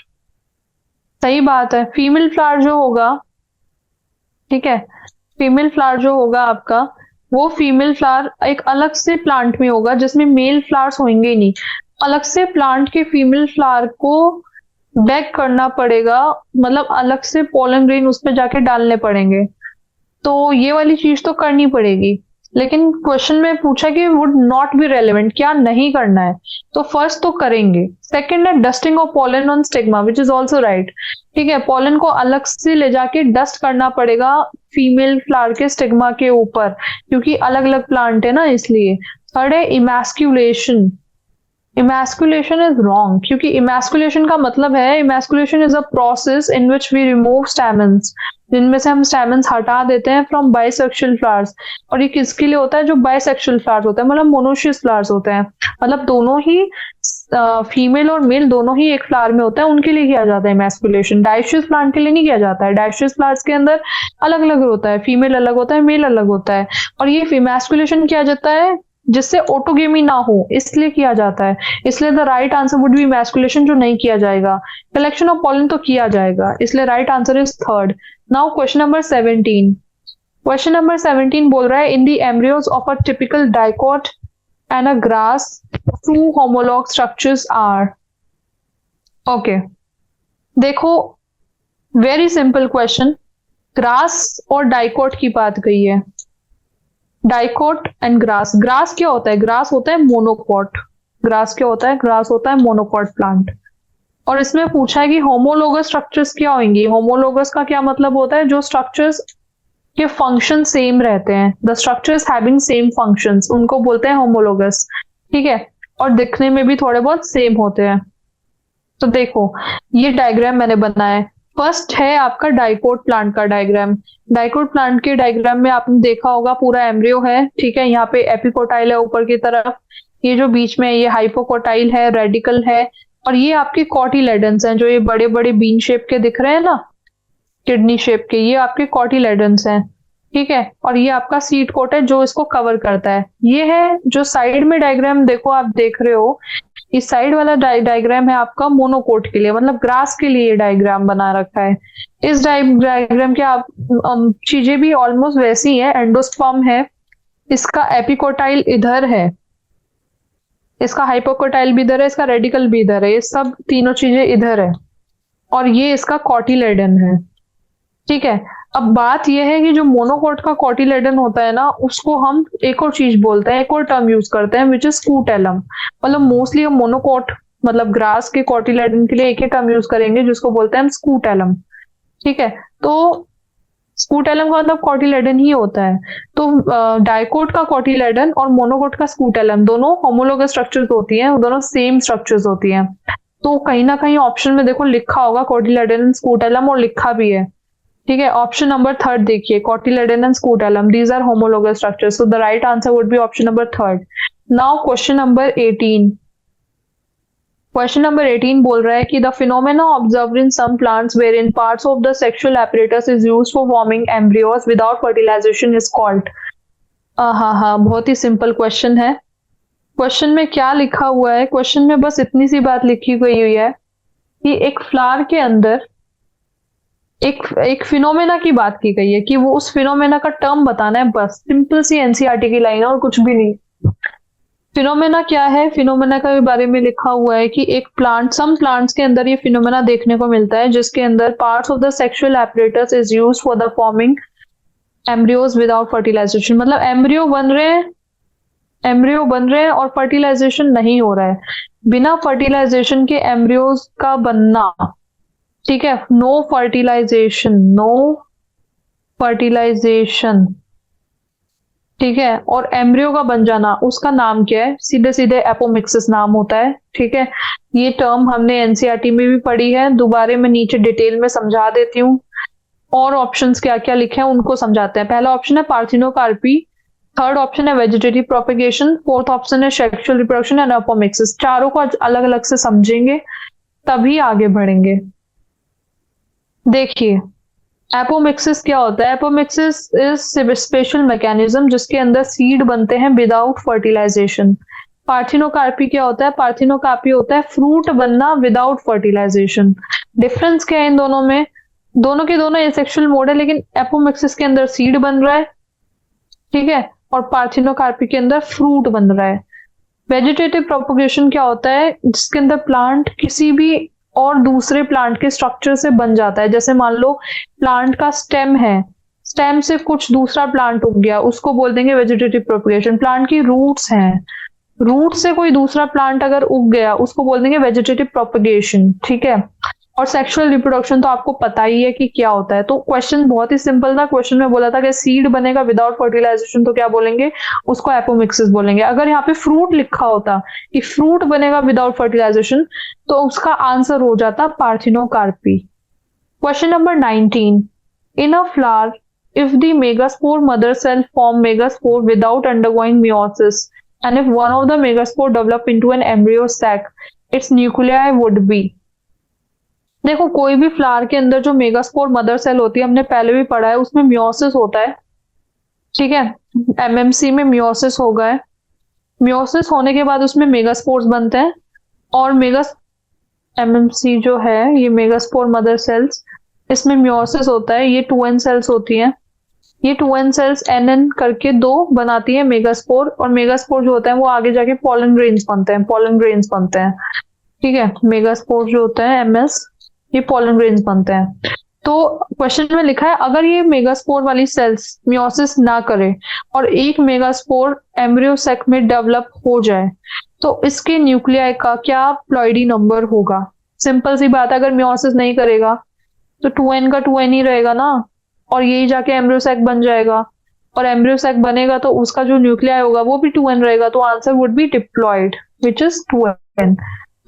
[SPEAKER 1] सही बात है, फीमेल फ्लावर जो होगा, ठीक है, फीमेल फ्लावर जो होगा आपका, वो फीमेल फ्लावर एक अलग से प्लांट में होगा जिसमें मेल फ्लावर्स होंगे ही नहीं। अलग से प्लांट के फीमेल फ्लावर को बैग करना पड़ेगा, मतलब अलग से पोलन ग्रेन उस पर जाके डालने पड़ेंगे। तो ये वाली चीज तो करनी पड़ेगी, लेकिन क्वेश्चन में पूछा कि वुड नॉट बी रेलेवेंट, क्या नहीं करना है? तो फर्स्ट तो करेंगे। सेकंड है dusting of pollen on stigma, which is also right. ठीक है, पोलन को अलग से ले जाके डस्ट करना पड़ेगा फीमेल फ्लावर के स्टिग्मा के ऊपर, क्योंकि अलग अलग प्लांट है ना, इसलिए। थर्ड है इमैस्कुलेशन। इमैस्कुलेशन इज रॉन्ग, क्योंकि इमैस्कुलेशन का मतलब है, emasculation is a process in which we remove stamens, जिनमें से हम स्टैमेंस हटा देते हैं फ्रॉम बाइसेक्सुअल फ्लावर्स। और ये किसके लिए होता है? जो बाइसेक्सुअल फ्लावर्स होते हैं, मतलब मोनोशियस फ्लावर्स होते हैं, मतलब दोनों ही फीमेल और मेल दोनों ही एक फ्लावर में होता है, उनके लिए किया जाता है इमैस्कुलेशन। डाइशियस प्लांट के लिए नहीं किया जाता है। डाइशियस फ्लावर्स के अंदर अलग अलग होता है, फीमेल अलग होता है, मेल अलग होता है। और ये इमैस्कुलेशन किया जाता है जिससे ऑटोगेमी ना हो, इसलिए किया जाता है। इसलिए the right answer would B emasculation, जो नहीं किया जाएगा। कलेक्शन ऑफ पॉलन तो किया जाएगा, इसलिए right answer is third. Now question number 17। Question number 17 बोल रहा है in the embryos of a typical dicot and a grass 2 homolog structures are. Okay, देखो वेरी सिंपल क्वेश्चन। ग्रास और डाइकोट की बात कही है, डाइकोट एंड ग्रास। ग्रास क्या होता है? ग्रास होता है मोनोकॉट। ग्रास क्या होता है? ग्रास होता है मोनोकॉट प्लांट। और इसमें पूछा है कि होमोलोगस स्ट्रक्चर्स क्या होंगी। होमोलोगस का क्या मतलब होता है? जो स्ट्रक्चर्स के फंक्शन सेम रहते हैं, the structures having same functions, उनको बोलते हैं होमोलोगस। ठीक है, और दिखने में भी थोड़े बहुत सेम होते हैं। तो देखो ये डायग्राम मैंने बनाया है। फर्स्ट है आपका डाइकोट प्लांट का डायग्राम। डाइकोट प्लांट के डायग्राम में आपने देखा होगा पूरा एम्ब्रियो है, ठीक है, यहाँ पे एपिकोटाइल है ऊपर की तरफ, ये जो बीच में ये हाइपोकोटाइल है, रेडिकल है, और ये आपके कॉटिलेडन्स हैं, जो ये बड़े बड़े बीन शेप के दिख रहे हैं ना, किडनी शेप के, ये आपके कॉटिलेडन्स हैं। ठीक है, और ये आपका सीड कोट है जो इसको कवर करता है। ये है जो साइड में डायग्राम देखो आप देख रहे हो, इस साइड वाला डायग्राम है आपका मोनोकोट के लिए, मतलब ग्रास के लिए डायग्राम बना रखा है। इस डायग्राम के आप चीजें भी ऑलमोस्ट वैसी है। एंडोस्पर्म है, इसका एपिकोटाइल इधर है, इसका हाइपोकोटाइल भी इधर है, इसका रेडिकल भी इधर है, ये सब तीनों चीजें इधर है, और ये इसका कॉटिलेडन है। ठीक है, अब बात यह है कि जो मोनोकोट का कॉटिलेडन होता है ना, उसको हम एक और चीज बोलते हैं, एक और टर्म यूज करते हैं, विच इज स्कूटेलम। मतलब मोस्टली हम मोनोकोट मतलब ग्रास के कॉटिलेडन के लिए एक ही टर्म यूज करेंगे जिसको बोलते हैं हम स्कूटेलम। ठीक है, तो स्कूटेलम का मतलब कॉटिलेडन ही होता है। तो डाइकोट का कॉटिलेडन और मोनोकोट का स्कूटेलम दोनों होमोलोगस स्ट्रक्चर्स होती हैं, दोनों सेम स्ट्रक्चर्स होती हैं। तो कहीं ना कहीं ऑप्शन में देखो लिखा होगा कॉटिलेडन एंड स्कूटेलम, और लिखा भी है। ठीक है, ऑप्शन नंबर थर्ड देखिए, cotyledon and scutellum, these are homologous structures, so the right answer would be option number third. Now question number 18। Question number 18 बोल रहा है कि the phenomena observed in some plants where in parts of the sexual apparatus is used for forming embryos without fertilization is called. हाँ हाँ, बहुत ही simple question है। क्वेश्चन में क्या लिखा हुआ है? क्वेश्चन में बस इतनी सी बात लिखी गई हुई है कि एक फ्लावर के अंदर एक एक फिनोमेना की बात की गई है, कि वो उस फिनोमेना का टर्म बताना है, बस सिंपल सी एनसीईआरटी की लाइन है और कुछ भी नहीं। फिनोमेना क्या है? फिनोमेना के बारे में लिखा हुआ है कि एक प्लांट, सम प्लांट्स के अंदर ये फिनोमेना देखने को मिलता है जिसके अंदर parts of the sexual apparatus is used for the forming embryos without fertilisation. मतलब एम्ब्रियो बन रहे हैं, एम्ब्रियो बन रहे हैं और फर्टिलाइजेशन नहीं हो रहा है। बिना फर्टिलाइजेशन के एम्ब्रियोज का बनना, ठीक है, नो फर्टिलाइजेशन, नो फर्टिलाइजेशन, ठीक है, और एम्ब्रियो का बन जाना, उसका नाम क्या है? सीधे सीधे एपोमिक्सिस नाम होता है। ठीक है, ये टर्म हमने एनसीईआरटी में भी पढ़ी है, दोबारा मैं नीचे डिटेल में समझा देती हूँ। और ऑप्शंस क्या क्या लिखे हैं उनको समझाते हैं। पहला ऑप्शन है पार्थिनोकार्पी, थर्ड ऑप्शन है वेजिटेटिव प्रोपेगेशन, फोर्थ ऑप्शन है सेक्सुअल रिप्रोडक्शन एंड एपोमिक्सिस। चारों को अलग अलग से समझेंगे तभी आगे बढ़ेंगे। देखिए, एपोमिक्सिस क्या होता है? एपोमिक्सिस इज स्पेशल मैकेनिज्म जिसके अंदर सीड बनते हैं विदाउट फर्टिलाइजेशन। पार्थिनोकार्पी क्या होता है? पार्थिनोकार्पी होता है फ्रूट बनना विदाउट फर्टिलाइजेशन। डिफरेंस क्या है इन दोनों में? दोनों के दोनों एसेक्सुअल मोड है, लेकिन एपोमिक्सिस के अंदर सीड बन रहा है, ठीक है, और पार्थिनोकार्पी के अंदर फ्रूट बन रहा है। वेजिटेटिव प्रोपगेशन क्या होता है? जिसके अंदर प्लांट किसी भी और दूसरे प्लांट के स्ट्रक्चर से बन जाता है। जैसे मान लो प्लांट का स्टेम है, स्टेम से कुछ दूसरा प्लांट उग गया, उसको बोल देंगे वेजिटेटिव प्रोपगेशन। प्लांट की रूट्स हैं, रूट से कोई दूसरा प्लांट अगर उग गया उसको बोल देंगे वेजिटेटिव प्रोपगेशन। ठीक है, और सेक्सुअल रिप्रोडक्शन तो आपको पता ही है कि क्या होता है। तो क्वेश्चन बहुत ही सिंपल था। क्वेश्चन में बोला था कि सीड बनेगा विदाउट फर्टिलाइजेशन, तो क्या बोलेंगे? उसको एपोमिक्सिस बोलेंगे। अगर यहाँ पे फ्रूट लिखा होता कि फ्रूट बनेगा विदाउट फर्टिलाइजेशन, तो उसका आंसर हो जाता parthenocarpy. Question number 19। In a flower, if the megaspore mother cell form megaspore without undergoing meiosis, and if one of the megaspore develop into an embryo sac, its nuclei would be। देखो, कोई भी flower के अंदर जो megaspore mother cell होती है, हमने पहले भी पढ़ा है, उसमें मियोसिस होता है। ठीक है, एमएमसी में मियोसिस होगा है। मियोसिस होने के बाद उसमें मेगास्पोर्स बनते हैं, और मेगास एमएमसी जो है ये मेगास्पोर मदर सेल्स, इसमें मियोसिस होता है। ये 2n सेल्स होती हैं। ये 2n सेल्स nn करके दो बनाती है मेगास्पोर, और मेगास्पोर जो होता है वो आगे जाके पॉलन ग्रेन्स बनते हैं, पॉलन ग्रेन्स बनते हैं। ठीक है, मेगास्पोर जो होता है एमएस, ये पॉलन ग्रेन्स बनते हैं। तो क्वेश्चन में लिखा है अगर ये मेगास्पोर वाली सेल्स मियोसिस ना करे और एक मेगास्पोर एम्ब्रियो सेक में डेवलप हो जाए, तो इसके न्यूक्लियाई का क्या प्लॉइडी नंबर होगा? सिंपल सी बात है, अगर मियोसिस नहीं करेगा तो 2n का 2n ही रहेगा ना, और यही जाके एम्ब्रियो सेक बन जाएगा, और एम्ब्रियो सेक बनेगा तो उसका जो न्यूक्लियाई होगा वो भी 2n रहेगा। तो answer would B diploid, which is 2n।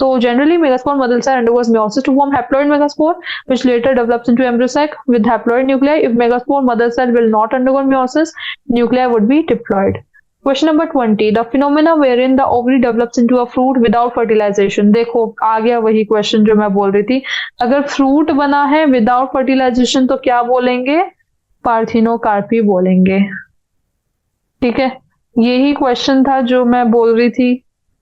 [SPEAKER 1] So generally, megaspore mother cell undergoes meiosis to form haploid megaspore, which later develops into embryo sac with haploid nuclei. If megaspore mother cell will not undergo meiosis, nuclei would be diploid. Question number 20. The phenomena wherein the ovary develops into a fruit without fertilization. देखो, आ गया वही question जो मैं बोल रही थी। अगर fruit बना है विदाउट फर्टिलाइजेशन तो क्या बोलेंगे? पार्थिनोकार्पी बोलेंगे। ठीक है, यही क्वेश्चन था जो मैं बोल रही थी,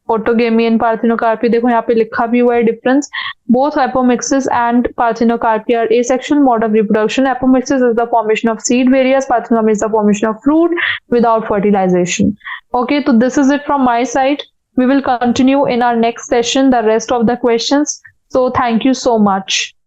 [SPEAKER 1] ऑटोगेमी एंड पार्थिनोकार्पी। देखो यहाँ पे लिखा भी हुआ है difference. Both apomixis and parthenocarpy are asexual mode of reproduction. Apomixis is the formation of seed, whereas parthenocarpy is the formation of fruit without fertilization. Okay, so this is it from my side. We will continue in our next session the rest of the questions. So thank you so much.